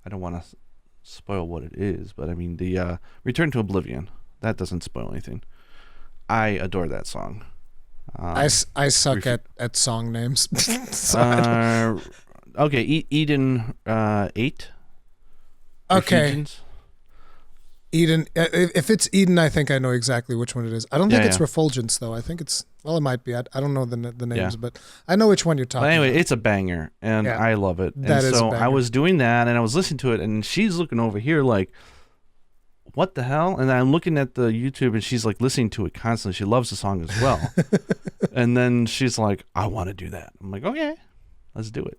don't want to spoil what it is, but I mean the Return to Oblivion. That doesn't spoil anything. I adore that song. I suck at song names. Okay, Eden 8. Okay. Ephesians. Eden. If it's Eden, I think I know exactly which one it is. I don't think it's Refulgence, though. I think it's, well, it might be. I don't know the names, but I know which one you're talking about. It's a banger, and I love it. That and is so a banger. I was doing that, and I was listening to it, and she's looking over here like, what the hell? And I'm looking at the YouTube, and she's like listening to it constantly. She loves the song as well. And then she's like, I want to do that. I'm like, okay, let's do it.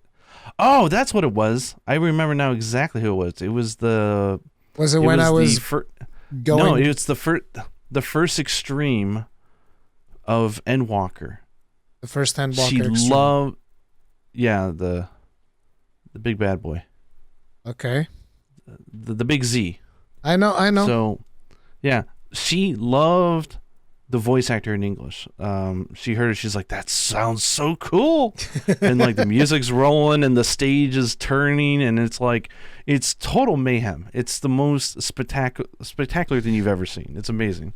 Oh, that's what it was. I remember now exactly who it was. It was the... Was it when I was going... No, it's the first extreme of Endwalker. The first Endwalker She extreme. loved... Yeah, the big bad boy. Okay. The big Z. I know. So, yeah, she loved the voice actor in English. She heard it. She's like, that sounds so cool. And like the music's rolling and the stage is turning, and it's like, it's total mayhem. It's the most spectacular thing you've ever seen. It's amazing.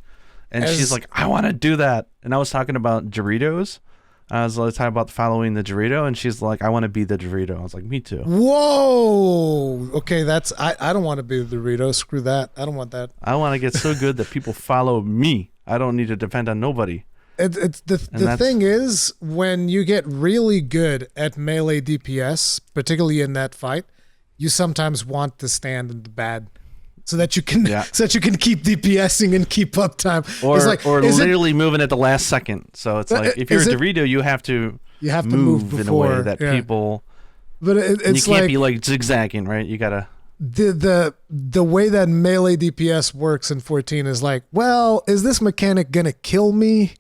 And she's like, I want to do that. And I was talking about Doritos. I was talking about following the Dorito, and she's like, I want to be the Dorito. I was like, me too. Whoa. Okay, I don't want to be the Dorito. Screw that. I don't want that. I want to get so good that people follow me. I don't need to depend on nobody. It's the thing is, when you get really good at melee DPS, particularly in that fight, you sometimes want to stand in the bad, so that you can keep DPSing and keep uptime. Or literally moving at the last second. So it's like, if you're a Dorito, you have to move before, in a way that people. But it's you can't be like zigzagging, right? You gotta. The way that melee DPS works in 14 is like, well, is this mechanic gonna kill me?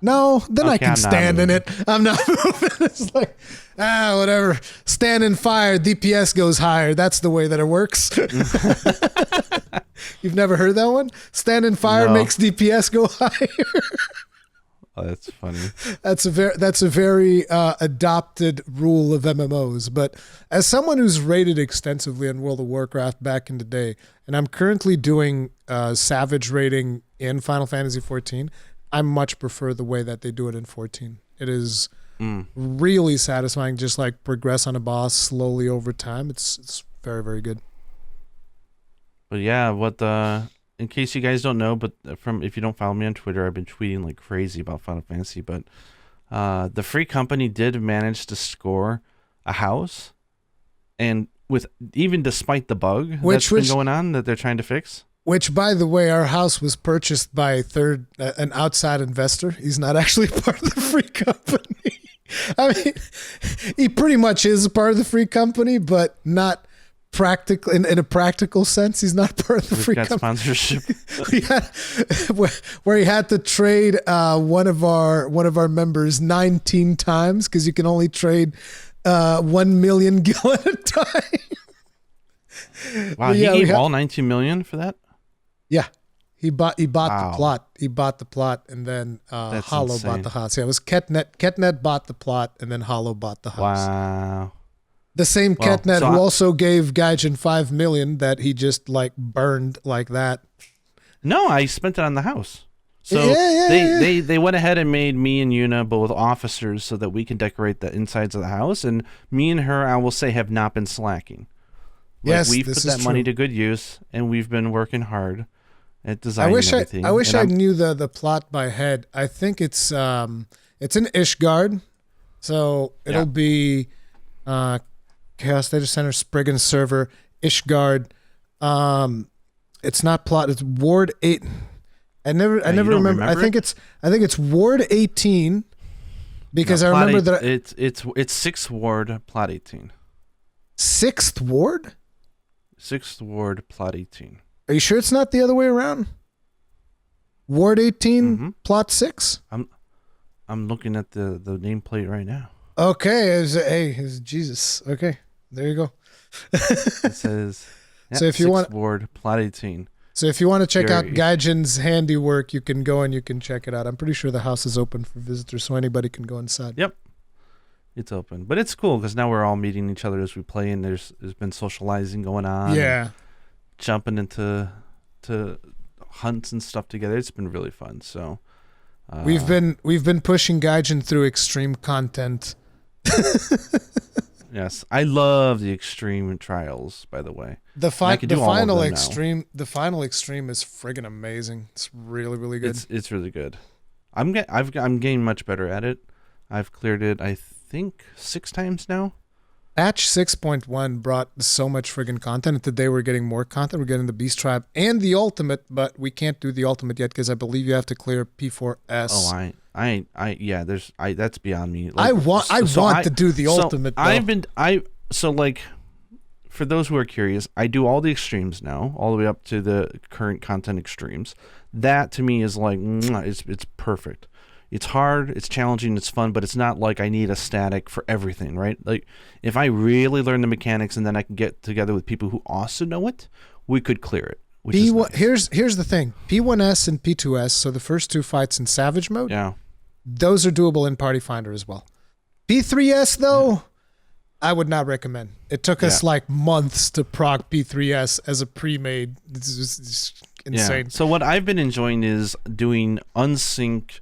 No, then I can stand in it. I'm not moving. It's like, whatever. Stand in fire, DPS goes higher. That's the way that it works. You've never heard that one? Stand in fire makes DPS go higher. Oh, that's funny. That's a very adopted rule of MMOs. But as someone who's raided extensively in World of Warcraft back in the day, and I'm currently doing Savage raiding in Final Fantasy XIV, I much prefer the way that they do it in 14. It is really satisfying, just like progress on a boss slowly over time. It's very, very good. But yeah, in case you guys don't know, but if you don't follow me on Twitter, I've been tweeting like crazy about Final Fantasy. But the Free Company did manage to score a house, and even despite the bug that's been going on that they're trying to fix. Which, by the way, our house was purchased by an outside investor. He's not actually part of the Free Company. I mean, he pretty much is a part of the Free Company, but not practical in a practical sense. He's not part of the Free Company. Sponsorship. where he had to trade one of our members 19 times because you can only trade 1 million gil at a time. Wow, he gave all 19 million for that? Yeah. He bought the Wow. plot. He bought the plot, and then That's Hollow insane. bought the house. Yeah, it was Ketnet. Ketnet bought the plot, and then Hollow bought the house. Wow. The same Well, Ketnet so who also gave Gaijin 5 million that he just like burned like that. No, I spent it on the house. So Yeah. they went ahead and made me and Yuna both officers so that we can decorate the insides of the house. And me and her, I will say, have not been slacking. Yes, we've this put is that money true. to good use, and we've been working hard at designing I wish everything. I wish And I I'm- knew the plot by head. I think it's in Ishgard, so it'll be Chaos Data Center, Spriggan server, Ishgard. It's not plot. It's Ward 8. I never you don't remember. I think it's Ward 18 because No, I plot remember eight- that it's 6th Ward, plot 18. 6th Ward. 6th Ward, plot 18. Are you sure it's not the other way around? Ward 18, Mhm. plot 6. I'm looking at the nameplate right now. Okay, it's Jesus. Okay, there you go. It says So if you 6th want- Ward, plot 18. So if you want to check out Very- Gaijin's handiwork, you can go and you can check it out. I'm pretty sure the house is open for visitors, so anybody can go inside. Yep. It's open. But it's cool because now we're all meeting each other as we play, and there's been socializing going on. Yeah. and jumping into hunts and stuff together. It's been really fun. So We've been pushing Gaijin through extreme content. yes, I love the extreme trials, by the way. The I could do all of final them now. extreme is friggin' amazing. It's really really good. It's really good. I'm getting much better at it. I've cleared it, I think, 6 times now. Patch 6.1 brought so much friggin' content that they were getting more content. We're getting the Beast Tribe and the Ultimate, but we can't do the Ultimate yet because I believe you have to clear P4S. Oh, yeah. That's beyond me. I want to do the Ultimate. Though. For those who are curious, I do all the extremes now, all the way up to the current content extremes. That to me is like, it's perfect. It's hard, it's challenging, it's fun, but it's not like I need a static for everything, right? Like, if I really learn the mechanics and then I can get together with people who also know it, we could clear it. Which is nice. Here's the thing. P1S and P2S, so the first 2 fights in Savage mode, Yeah. those are doable in Party Finder as well. P3S, though, I would not recommend. It took us like months to proc P3S as a pre-made. It's just insane. Yeah. So what I've been enjoying is doing unsync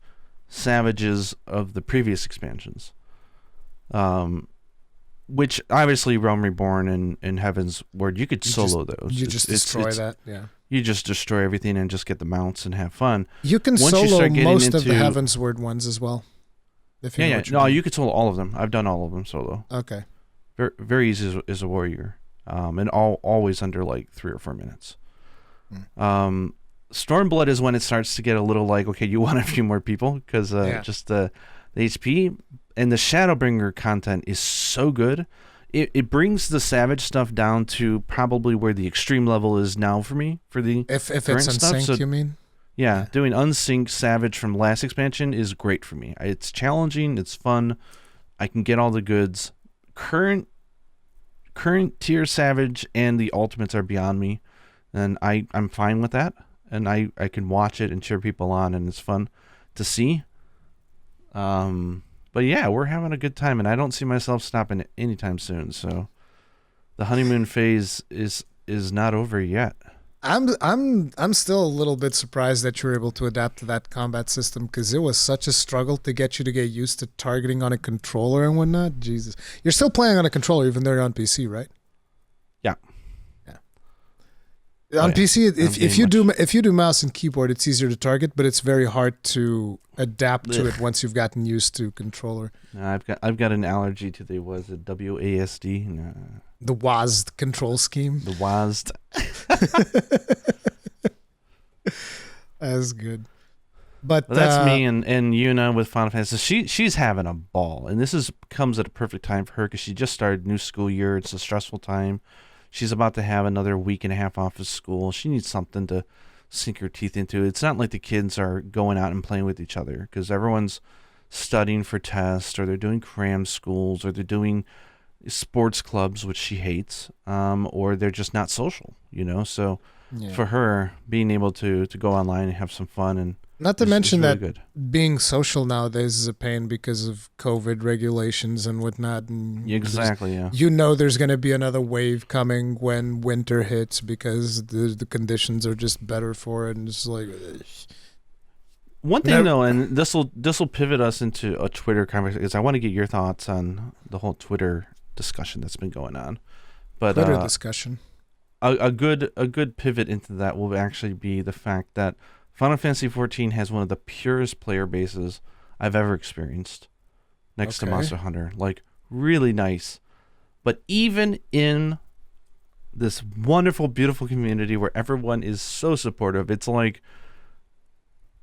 Savages of the previous expansions, which obviously Realm Reborn and Heaven's Word, you could solo those. You just destroy that, yeah. You just destroy everything and just get the mounts and have fun. You can Once you solo start getting most of the into- Heaven's Word ones as well. If you know what you're No, doing. you could solo all of them. I've done all of them solo. Okay. Very, very easy as a warrior, and always under like 3 or 4 minutes. Stormblood is when it starts to get a little like, okay, you want a few more people because just the HP and the Shadowbringer content is so good. It brings the Savage stuff down to probably where the extreme level is now for me for the If it's current stuff. unsynced, So, you mean? yeah, doing unsynced Savage from last expansion is great for me. It's challenging, it's fun. I can get all the goods. Current tier Savage and the ultimates are beyond me, and I'm fine with that. And I can watch it and cheer people on, and it's fun to see. But yeah, we're having a good time, and I don't see myself stopping anytime soon. So the honeymoon phase is not over yet. I'm still a little bit surprised that you were able to adapt to that combat system because it was such a struggle to get you to get used to targeting on a controller and whatnot. Jesus, you're still playing on a controller even though you're on PC, right? Yeah. On yeah. PC, if you do mouse and keyboard, it's easier to target, but it's very hard to adapt to it once you've gotten used to controller. I've got an allergy to the WASD. No. The WASD control scheme. The WASD. That's good. But Well, that's me and Yuna with Final Fantasy. She's having a ball, and this comes at a perfect time for her because she just started new school year. It's a stressful time. She's about to have another week and a half off of school. She needs something to sink her teeth into. It's not like the kids are going out and playing with each other because everyone's studying for tests, or they're doing cram schools, or they're doing sports clubs, which she hates, or they're just not social, So for her, being able to go online and have some fun, and not to mention really that good. Being social nowadays is a pain because of COVID regulations and whatnot. And exactly, yeah. There's going to be another wave coming when winter hits because the conditions are just better for it. And it's like one thing though, and this will pivot us into a Twitter conversation, is I want to get your thoughts on the whole Twitter discussion that's been going on. But Twitter discussion. A good pivot into that will actually be the fact that Final Fantasy XIV has one of the purest player bases I've ever experienced, next to Monster Hunter. Like, really nice. But even in this wonderful, beautiful community where everyone is so supportive, it's like,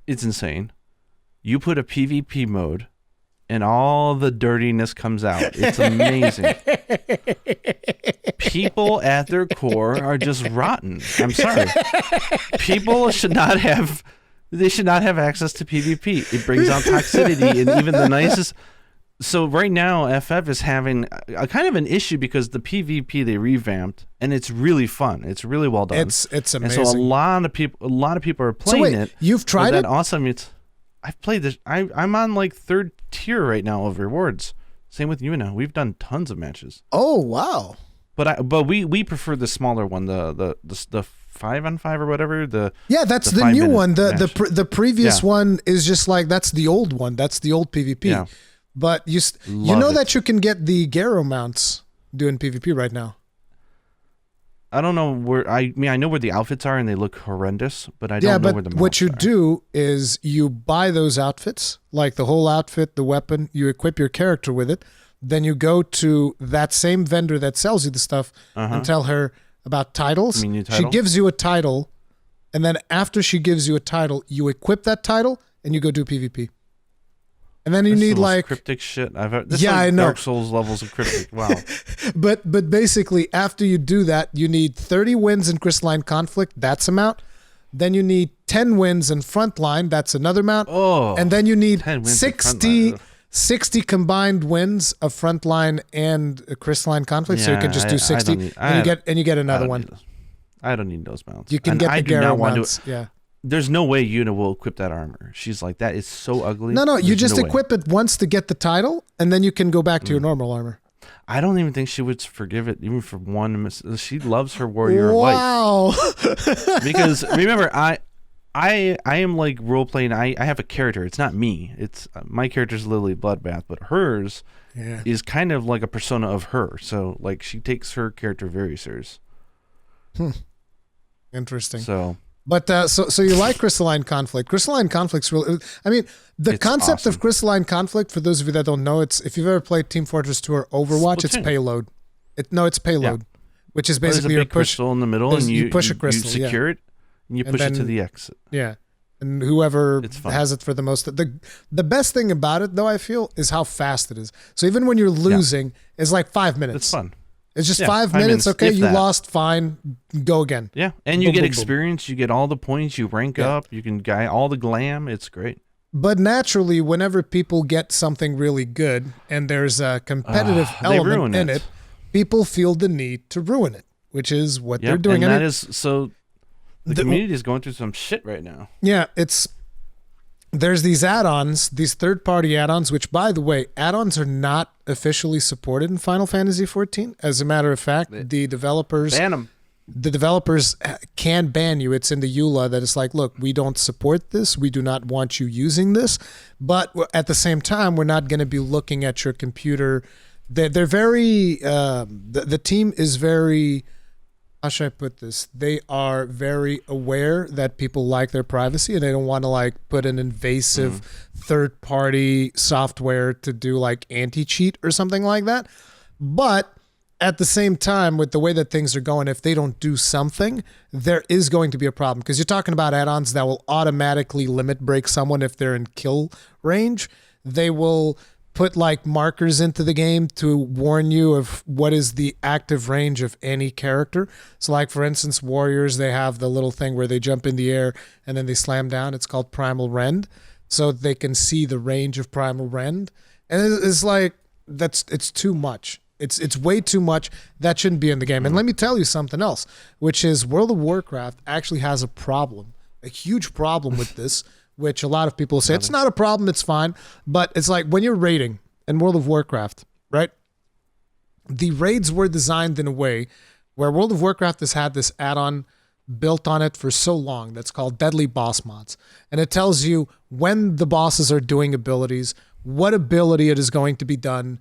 it's insane. You put a PvP mode and all the dirtiness comes out. It's amazing. People at their core are just rotten. I'm sorry. People should not have access to PvP. It brings out toxicity and even the nicest. So right now, FF is having a kind of an issue because the PvP they revamped, and it's really fun. It's really well done. It's amazing. And so a lot of people are playing it. You've tried it? Awesome. I've played this. I'm on like 3rd tier right now of rewards. Same with you now. We've done tons of matches. Oh wow! But we prefer the smaller one, the 5-on-5 or whatever. That's the new one. The previous one is just like, that's the old one. That's the old PvP. Yeah. But you know that you can get the Garo mounts doing PvP right now. I don't know where. I know where the outfits are, and they look horrendous. But I don't know where the mounts are. What you do is you buy those outfits, like the whole outfit, the weapon. You equip your character with it. Then you go to that same vendor that sells you the stuff and tell her about titles. She gives you a title, and then after she gives you a title, you equip that title and you go do PvP. And then you need like cryptic shit I've heard. I know. Dark Souls levels of cryptic. Wow. but basically, after you do that, you need 30 wins in Crystalline Conflict. That's amount. Then you need 10 wins in Frontline. That's another amount. Oh. And then you need 60 combined wins of Frontline and Crystalline Conflict. So you can just do 60, and you get another one. I don't need those mounts. You can get the Garo mounts. Yeah. There's no way Yuna will equip that armor. She's like, that is so ugly. No, you just equip it once to get the title, and then you can go back to your normal armor. I don't even think she would forgive it, even for one. She loves her warrior of light. Because remember, I am like role playing. I have a character. It's not me. It's my character's Lily Bloodbath, but hers is kind of like a persona of her. So like she takes her character very serious. Interesting. So. But so you like Crystalline Conflict? Crystalline Conflict's really. I mean, the concept of Crystalline Conflict, for those of you that don't know, it's if you've ever played Team Fortress 2 or Overwatch, it's payload. It's payload, which is basically your crystal in the middle, and you push a crystal, you secure it, and you push it to the exit. Yeah, and whoever has it for the most. The best thing about it, though, I feel, is how fast it is. So even when you're losing, it's like 5 minutes. It's fun. It's just 5 minutes. Okay, you lost. Fine, go again. Yeah, and you get experience. You get all the points. You rank up. You can get all the glam. It's great. But naturally, whenever people get something really good and there's a competitive element in it, people feel the need to ruin it, which is what they're doing. And that is so. The community is going through some shit right now. Yeah, there's these add-ons, these third-party add-ons, which, by the way, add-ons are not officially supported in Final Fantasy XIV. As a matter of fact, the developers ban them. The developers can ban you. It's in the EULA that it's like, look, we don't support this. We do not want you using this. But at the same time, we're not going to be looking at your computer. They're very, the team is very, how should I put this? They are very aware that people like their privacy and they don't want to like put an invasive third-party software to do like anti-cheat or something like that. But at the same time, with the way that things are going, if they don't do something, there is going to be a problem because you're talking about add-ons that will automatically limit break someone if they're in kill range. They will put like markers into the game to warn you of what is the active range of any character. So like, for instance, warriors, they have the little thing where they jump in the air and then they slam down. It's called Primal Rend. So they can see the range of Primal Rend. And it's like, it's too much. It's way too much. That shouldn't be in the game. And let me tell you something else, which is World of Warcraft actually has a problem, a huge problem with this, which a lot of people say it's not a problem, it's fine. But it's like when you're raiding in World of Warcraft, right? The raids were designed in a way where World of Warcraft has had this add-on built on it for so long that's called Deadly Boss Mods. And it tells you when the bosses are doing abilities, what ability it is going to be done,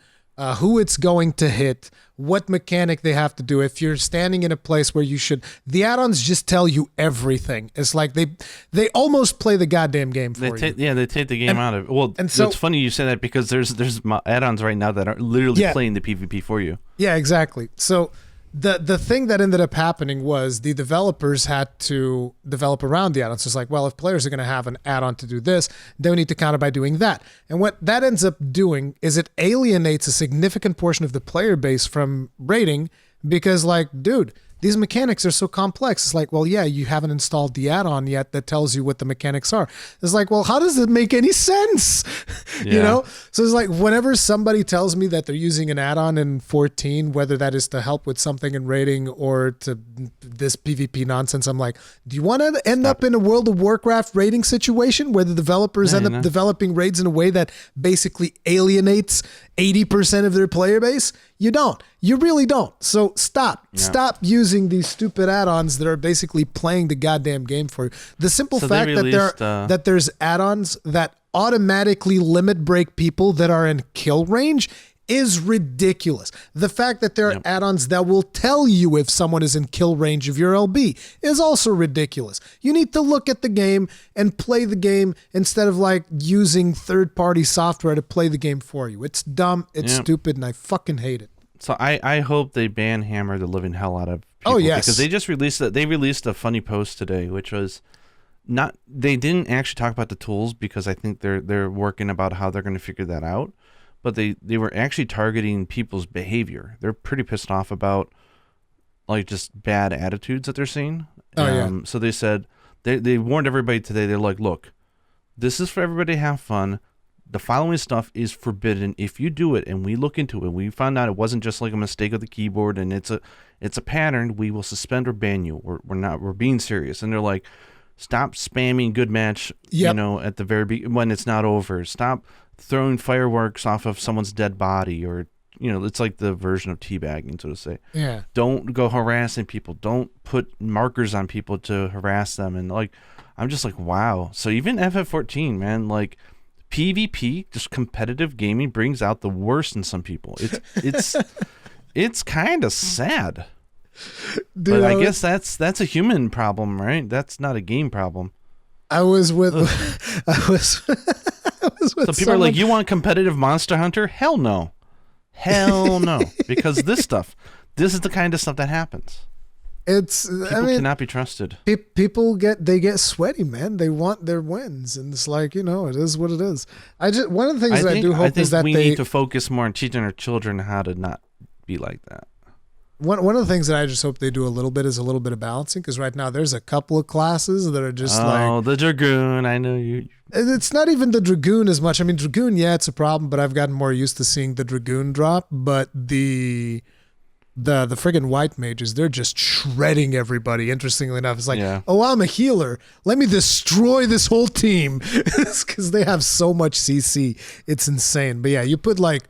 who it's going to hit, what mechanic they have to do. If you're standing in a place where you should, the add-ons just tell you everything. It's like they almost play the goddamn game for you. Yeah, they take the game out of it. Well, and so, it's funny you say that because there's add-ons right now that are literally playing the PvP for you. Yeah, exactly. So the thing that ended up happening was the developers had to develop around the add-ons. It's like, well, if players are going to have an add-on to do this, they need to counter by doing that. And what that ends up doing is it alienates a significant portion of the player base from raiding because, like, dude, these mechanics are so complex. It's like, well, yeah, you haven't installed the add-on yet that tells you what the mechanics are. It's like, well, how does it make any sense? Yeah. You know? So it's like whenever somebody tells me that they're using an add-on in 14, whether that is to help with something in raiding or to this PvP nonsense, I'm like, do you want to end up in a World of Warcraft raiding situation where the developers end up developing raids in a way that basically alienates 80% of their player base? You don't. You really don't. So stop. Yeah. Stop using these stupid add-ons that are basically playing the goddamn game for you. The simple fact that there's add-ons that automatically limit break people that are in kill range is ridiculous. The fact that there are add-ons that will tell you if someone is in kill range of your LB is also ridiculous. You need to look at the game and play the game instead of like using third-party software to play the game for you. It's dumb, it's stupid, and I fucking hate it. So I hope they ban hammer the living hell out of people. Oh, yes. Because they just released a funny post today, which was they didn't actually talk about the tools because I think they're working about how they're going to figure that out. But they were actually targeting people's behavior. They're pretty pissed off about like just bad attitudes that they're seeing. So they said they warned everybody today. They're like, look, this is for everybody to have fun. The following stuff is forbidden. If you do it and we look into it, we found out it wasn't just like a mistake of the keyboard and it's a pattern, we will suspend or ban you. We're being serious. And they're like, stop spamming good match, at the very when it's not over. Stop throwing fireworks off of someone's dead body or, it's like the version of teabagging, so to say. Yeah. Don't go harassing people. Don't put markers on people to harass them. And like, I'm just like, wow. So even FF14, man, like PvP, just competitive gaming brings out the worst in some people. It's kind of sad. Dude, but I guess that's a human problem, right? That's not a game problem. I was with so people are like, you want competitive Monster Hunter? Hell no. Because this is the kind of stuff that happens. People cannot be trusted. People get sweaty, man. They want their wins, and it's like, it is what it is. One of the things I do hope is that we need to focus more on teaching our children how to not be like that. One of the things that I just hope they do a little bit of balancing, because right now there's a couple of classes that are just the Dragoon. I know you. It's not even the Dragoon as much. I mean, Dragoon, it's a problem, but I've gotten more used to seeing the Dragoon drop. But the friggin' white mages, they're just shredding everybody. Interestingly enough, it's like, oh, I'm a healer. Let me destroy this whole team. It's because they have so much CC. It's insane. But yeah, you put like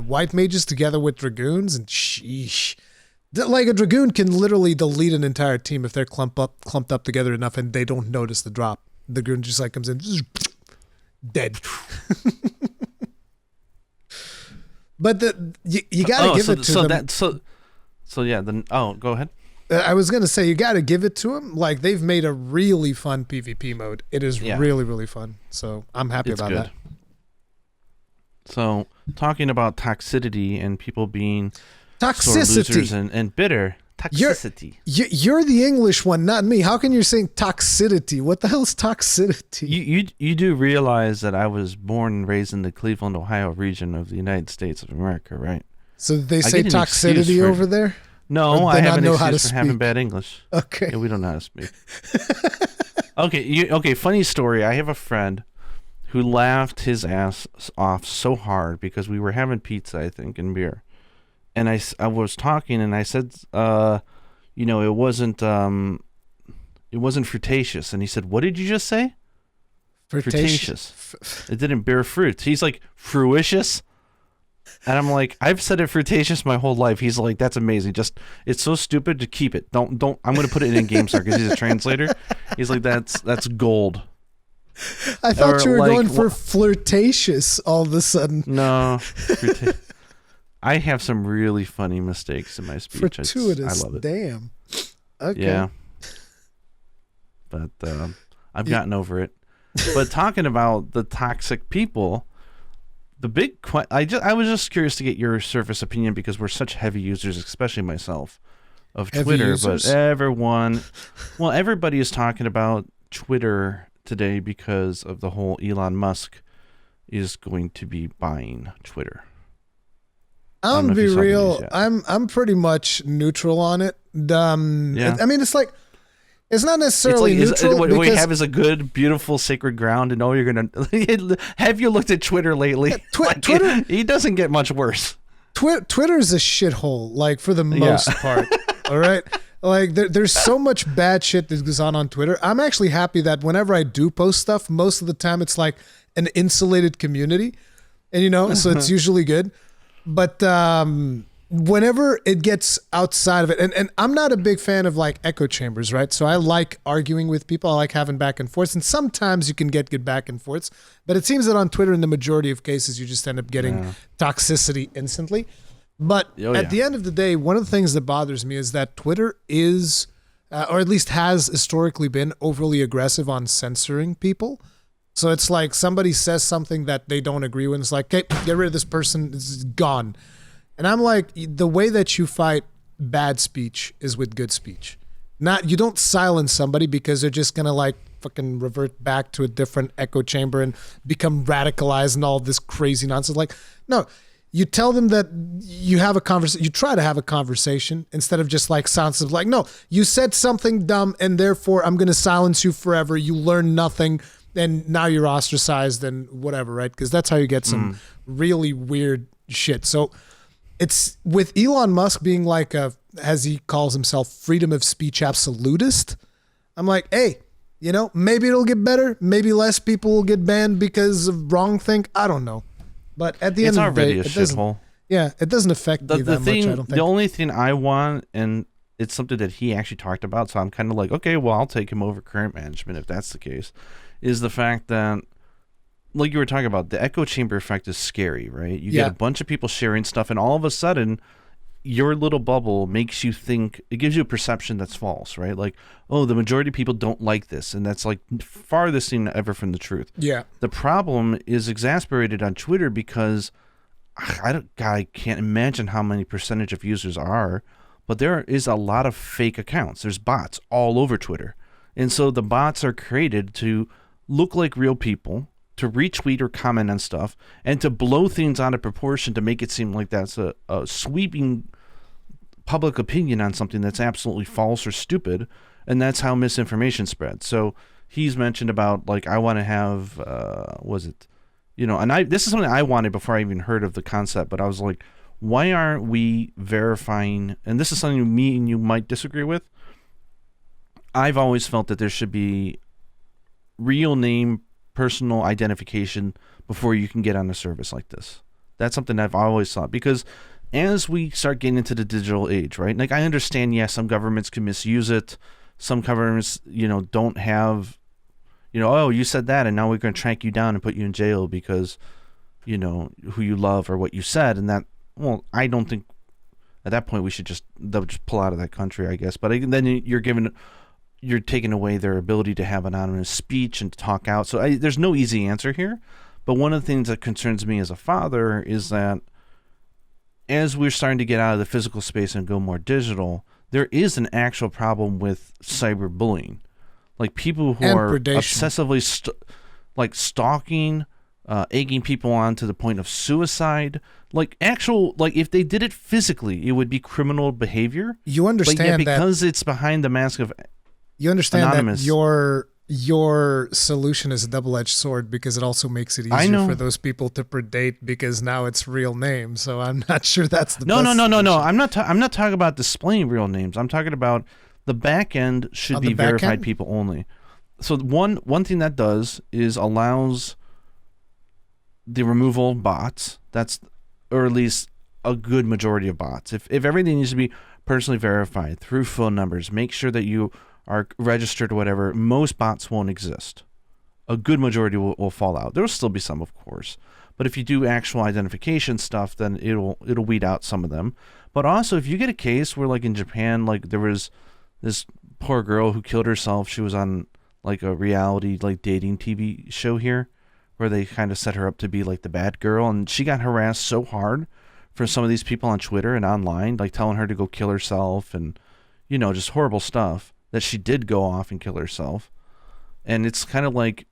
white mages together with dragoons, and sheesh. Like a dragoon can literally delete an entire team if they're clumped up together enough and they don't notice the drop. The dragoon just like comes in, dead. But you got to give it to them. Go ahead. I was going to say, you got to give it to them. Like, they've made a really fun PvP mode. It is really, really fun. So I'm happy about that. So talking about toxicity and people being toxicity losers and bitter. Toxicity. You're the English one, not me. How can you say toxicity? What the hell is toxicity? You do realize that I was born and raised in the Cleveland, Ohio region of the United States of America, right? So they say toxicity over there? No, I have an excuse for having bad English. Okay. Yeah, we don't know how to speak. Okay, funny story. I have a friend who laughed his ass off so hard because we were having pizza, I think, and beer. and I was talking, and I said, it wasn't fruitaceous, and he said, "What did you just say?" Fruitaceous. It didn't bear fruit. He's like, fruitious? And I'm like, I've said it fruitaceous my whole life. He's like, that's amazing. Just, it's so stupid to keep it. Don't. I'm going to put it in GameStar because he's a translator. He's like, that's gold. I thought you were going for flirtatious all of a sudden. No. I have some really funny mistakes in my speech. Fortuitous. I love it. Damn. Okay. Yeah. But I've gotten over it. But talking about the toxic people, the big I was just curious to get your surface opinion because we're such heavy users, especially myself, of Twitter. But everybody is talking about Twitter today because of the whole Elon Musk is going to be buying Twitter. I'm gonna be real. I'm pretty much neutral on it. I mean, it's like. It's not necessarily neutral. What we have is a good, beautiful, sacred ground, and you're gonna have you looked at Twitter lately? Twitter, he doesn't get much worse. Twitter's a shithole, like for the most part. All right, like there's so much bad shit that goes on Twitter. I'm actually happy that whenever I do post stuff, most of the time it's like an insulated community, and so it's usually good. But whenever it gets outside of it, and I'm not a big fan of like echo chambers, right? So I like arguing with people. I like having back and forths, and sometimes you can get good back and forths. But it seems that on Twitter, in the majority of cases, you just end up getting toxicity instantly. But at the end of the day, one of the things that bothers me is that Twitter is, or at least has historically been, overly aggressive on censoring people. So it's like somebody says something that they don't agree with, and it's like, okay, get rid of this person, it's gone. And I'm like, the way that you fight bad speech is with good speech. You don't silence somebody because they're just going to like fucking revert back to a different echo chamber and become radicalized and all this crazy nonsense. Like, no, you tell them that you have a conversation, you try to have a conversation instead of just like silence of like, no, you said something dumb and therefore I'm going to silence you forever. You learn nothing and now you're ostracized and whatever, right? Because that's how you get some really weird shit. So, it's with Elon Musk being like as he calls himself, freedom of speech absolutist. I'm like, hey, maybe it'll get better. Maybe less people will get banned because of wrong thing. I don't know. But at the end of the day, it doesn't affect me that much, I don't think. The only thing I want, and it's something that he actually talked about, so I'm kind of like, okay, well, I'll take him over current management if that's the case, is the fact that, like you were talking about, the echo chamber effect is scary, right? You get a bunch of people sharing stuff, and all of a sudden, your little bubble makes you think, it gives you a perception that's false, right? Like, oh, the majority of people don't like this, and that's like farthest thing ever from the truth. Yeah. The problem is exasperated on Twitter because I can't imagine how many percentage of users are, but there is a lot of fake accounts. There's bots all over Twitter. And so the bots are created to look like real people, to retweet or comment on stuff, and to blow things out of proportion to make it seem like that's a sweeping public opinion on something that's absolutely false or stupid, and that's how misinformation spreads. So he's mentioned about, like, I want to have, this is something I wanted before I even heard of the concept, but I was like, why aren't we verifying, and this is something me and you might disagree with, I've always felt that there should be real name, personal identification before you can get on a service like this. That's something I've always thought, because as we start getting into the digital age, right? Like, I understand, yes, some governments can misuse it. Some governments, don't have, oh, you said that, and now we're going to track you down and put you in jail because, who you love or what you said. And that, well, I don't think at that point they'll just pull out of that country, I guess. But then you're taking away their ability to have anonymous speech and to talk out. So there's no easy answer here. But one of the things that concerns me as a father is that as we're starting to get out of the physical space and go more digital, there is an actual problem with cyberbullying. Like, people who are obsessively stalking, egging people on to the point of suicide. Like, if they did it physically, it would be criminal behavior. You understand because it's behind the mask of you understand anonymous. That your solution is a double-edged sword because it also makes it easier for those people to predate because now it's real names. So I'm not sure that's the best solution. I'm not talking about displaying real names. I'm talking about the back end should be verified people only. So one thing that does is allows the removal of bots. Or at least a good majority of bots. If everything needs to be personally verified through phone numbers, make sure that you are registered or whatever, most bots won't exist. A good majority will fall out. There will still be some, of course. But if you do actual identification stuff, then it'll weed out some of them. But also, if you get a case where, like in Japan, like there was this poor girl who killed herself. She was on like a reality like dating TV show here, where they kind of set her up to be like the bad girl, and she got harassed so hard for some of these people on Twitter and online, like telling her to go kill herself and, just horrible stuff, that she did go off and kill herself. And it's kind of like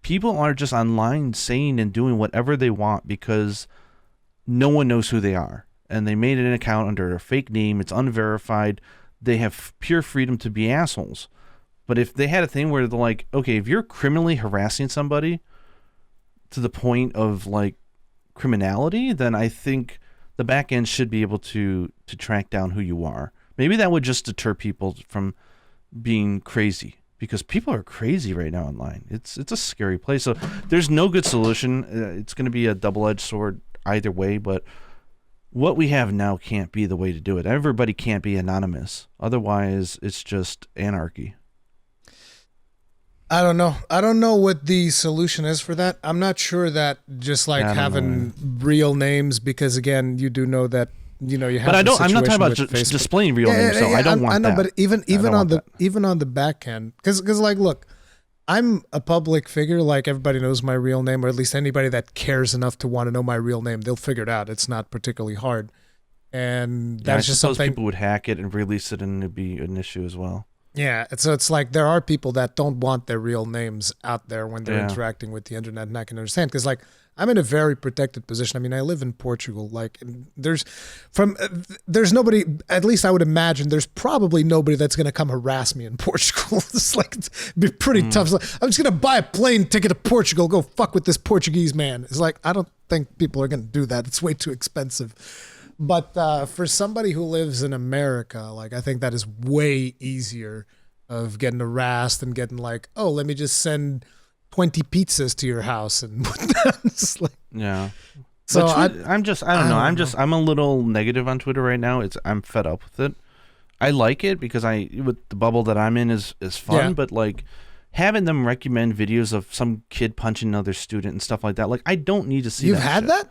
people are just online saying and doing whatever they want because no one knows who they are. And they made an account under a fake name. It's unverified. They have pure freedom to be assholes. But if they had a thing where they're like, okay, if you're criminally harassing somebody to the point of like criminality, then I think the back end should be able to track down who you are. Maybe that would just deter people from being crazy, because people are crazy right now online. It's a scary place. So there's no good solution. It's going to be a double-edged sword either way, but what we have now can't be the way to do it. Everybody can't be anonymous. Otherwise, it's just anarchy. I don't know. I don't know what the solution is for that. I'm not sure that just like having real names, because again, you do know that you have. But I'm not talking about displaying real names. So I don't want that. I know, but even on the back end, because like, look, I'm a public figure. Like everybody knows my real name, or at least anybody that cares enough to want to know my real name, they'll figure it out. It's not particularly hard, and that's just something. People would hack it and release it, and it'd be an issue as well. Yeah, so it's like there are people that don't want their real names out there when they're interacting with the internet, and I can understand, because like I'm in a very protected position. I mean, I live in Portugal. Like there's nobody, at least I would imagine, there's probably nobody that's going to come harass me in Portugal. It's like, it'd be pretty tough. It's like, I'm just going to buy a plane ticket to Portugal, go fuck with this Portuguese man. It's like, I don't think people are going to do that. It's way too expensive. But for somebody who lives in America, like I think that is way easier of getting harassed and getting like, oh, let me just send 20 pizzas to your house and it's like, yeah. So I don't know. I'm a little negative on Twitter right now. I'm fed up with it. I like it because with the bubble that I'm in is fun, but like having them recommend videos of some kid punching another student and stuff like that, like I don't need to see. You've had that?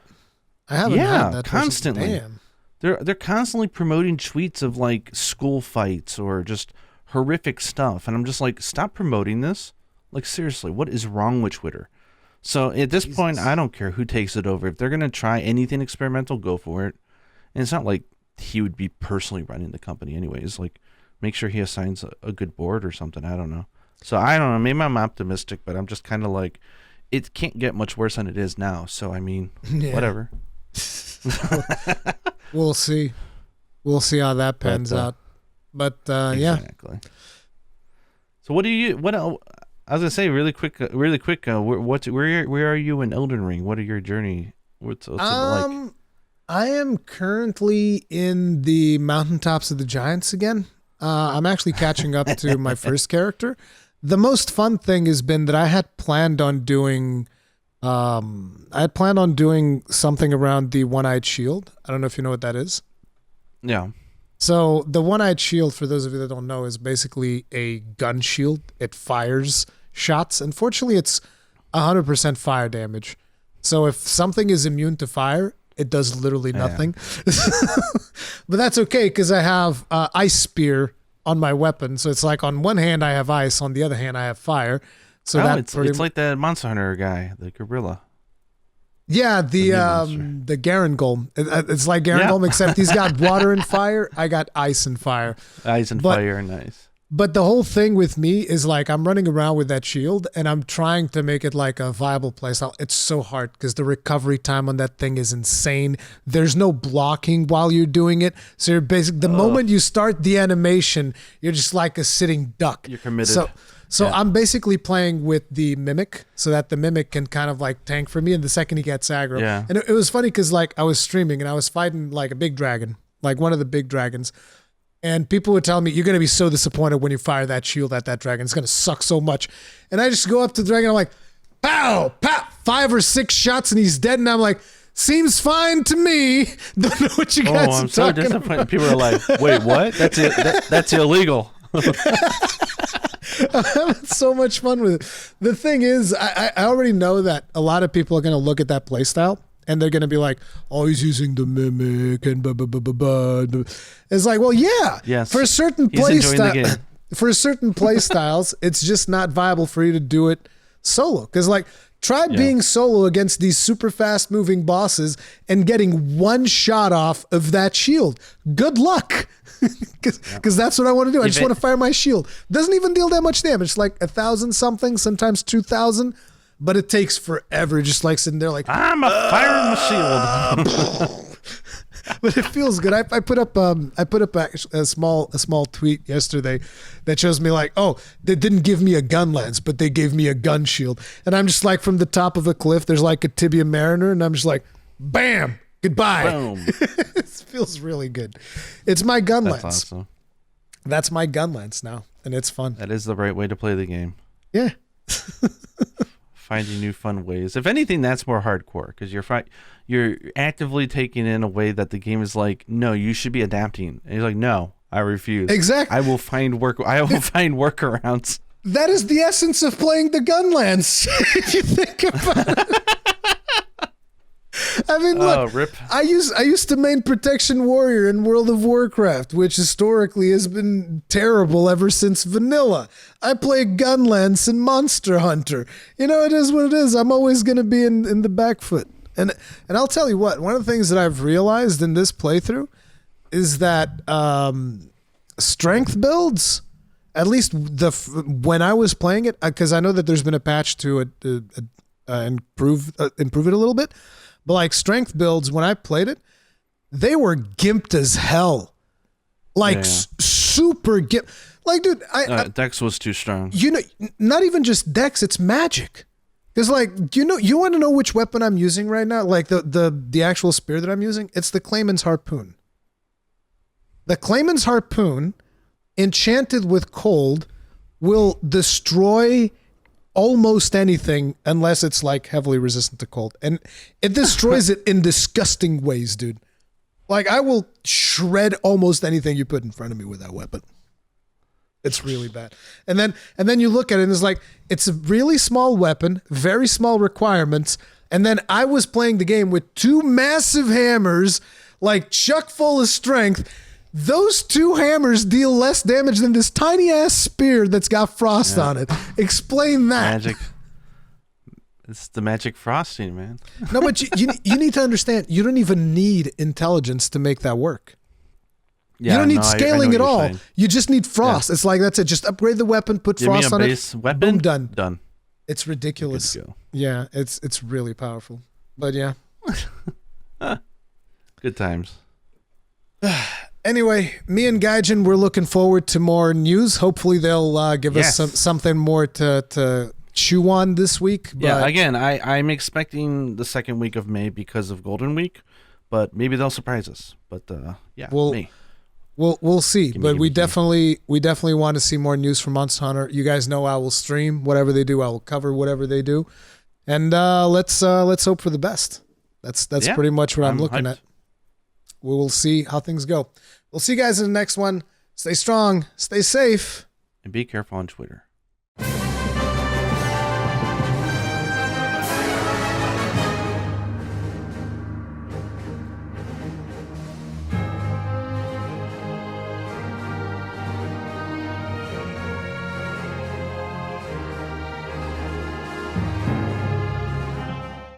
I haven't had that constantly. Damn. They're constantly promoting tweets of like school fights or just horrific stuff, and I'm just like, stop promoting this. Like seriously, what is wrong with Twitter? So at this point, I don't care who takes it over. If they're gonna try anything experimental, go for it. And it's not like he would be personally running the company anyways. Like make sure he assigns a good board or something. I don't know. So I don't know. Maybe I'm optimistic, but I'm just kind of like, it can't get much worse than it is now. So I mean, whatever. We'll see. We'll see how that pans out. But exactly. So what I was gonna say really quick. Where are you in Elden Ring? What are your journey? What's it like? I am currently in the mountaintops of the giants again. I'm actually catching up to my first character. The most fun thing has been that I had planned on doing something around the one-eyed shield. I don't know if you know what that is. Yeah. So the one-eyed shield, for those of you that don't know, is basically a gun shield. It fires shots. Unfortunately, it's 100% fire damage. So if something is immune to fire, it does literally nothing. But that's okay, because I have ice spear on my weapon. So it's like on one hand I have ice, on the other hand I have fire. So it's like the Monster Hunter guy, the gorilla. Yeah, the Garangolm. It's like Garangolm, except he's got water and fire. I got ice and fire. Ice and fire, nice. But the whole thing with me is like I'm running around with that shield and I'm trying to make it like a viable playstyle. It's so hard because the recovery time on that thing is insane. There's no blocking while you're doing it. So you're basically, the moment you start the animation, you're just like a sitting duck. You're committed. So I'm basically playing with the Mimic so that the Mimic can kind of like tank for me. And the second he gets aggro. Yeah. And it was funny because like I was streaming and I was fighting like a big dragon, like one of the big dragons. And people would tell me, you're going to be so disappointed when you fire that shield at that dragon. It's going to suck so much. And I just go up to the dragon. I'm like, pow, pow, 5 or 6 shots and he's dead. And I'm like, seems fine to me. Don't know what you guys are I'm so talking disappointed. about. People are like, wait, what? That's it. That's illegal. I'm having so much fun with it. The thing is, I already know that a lot of people are going to look at that playstyle and they're going to be like, oh, he's using the Mimic and blah, blah, blah, blah, blah. It's like, well, yeah. Yes. For a certain playstyle, for certain playstyles, it's just not viable for you to do it solo. Because like, try being solo against these super fast moving bosses and getting one shot off of that shield. Good luck. Because that's what I want to do. I just want to fire my shield. Doesn't even deal that much damage. It's like 1,000 something, sometimes 2,000. But it takes forever. Just like sitting there like, I'm a firing my shield. But it feels good. I put up a small tweet yesterday that shows me like, oh, they didn't give me a gun lance, but they gave me a gun shield. And I'm just like from the top of a cliff, there's like a Tibia Mariner, and I'm just like, bam, goodbye. Boom. It feels really good. It's my gun lance. That's awesome. That's my gun lance now, and it's fun. That is the right way to play the game. Yeah. Finding new fun ways. If anything, that's more hardcore because you're actively taking in a way that the game is like, no, you should be adapting. And he's like, no, I refuse. Exactly. I will find workarounds. That is the essence of playing the gun lance. If you think about it. I mean, look, rip. I used to main Protection Warrior in World of Warcraft, which historically has been terrible ever since vanilla. I play Gunlance in Monster Hunter. You know, it is what it is. I'm always going to be in the back foot. And I'll tell you what, one of the things that I've realized in this playthrough is that strength builds, at least when I was playing it, because I know that there's been a patch to improve it a little bit. But like strength builds, when I played it, they were gimped as hell. Like super gimp. Like, dude, Dex was too strong. You know, not even just Dex, it's magic. Because like, you want to know which weapon I'm using right now? Like the actual spear that I'm using? It's the Clayman's Harpoon. The Clayman's Harpoon, enchanted with cold, will destroy almost anything unless it's like heavily resistant to cold. And it destroys it in disgusting ways, dude. Like I will shred almost anything you put in front of me with that weapon. It's really bad. And then you look at it and it's like, it's a really small weapon, very small requirements. And then I was playing the game with 2 massive hammers, like chock full of strength. Those 2 hammers deal less damage than this tiny ass spear that's got frost on it. Explain that. Magic. It's the magic frosting, man. No, but you need to understand, you don't even need intelligence to make that work. Yeah, you don't need scaling at all. Saying. You just need frost. Yeah. It's like, that's it. Just upgrade the weapon, put frost on it. Weapon, boom, done. Done. It's ridiculous. Yeah, it's really powerful. But yeah. Good times. Anyway, me and Gaijin, we're looking forward to more news. Hopefully they'll give us something more to chew on this week. But yeah, again, I'm expecting the second week of May because of Golden Week, but maybe they'll surprise us. But May. We'll see. But we definitely want to see more news from Monster Hunter. You guys know I will stream whatever they do. I will cover whatever they do. And let's hope for the best. That's pretty much what I'm looking hyped. at. We will see how things go. We'll see you guys in the next one. Stay strong, stay safe, and be careful on Twitter.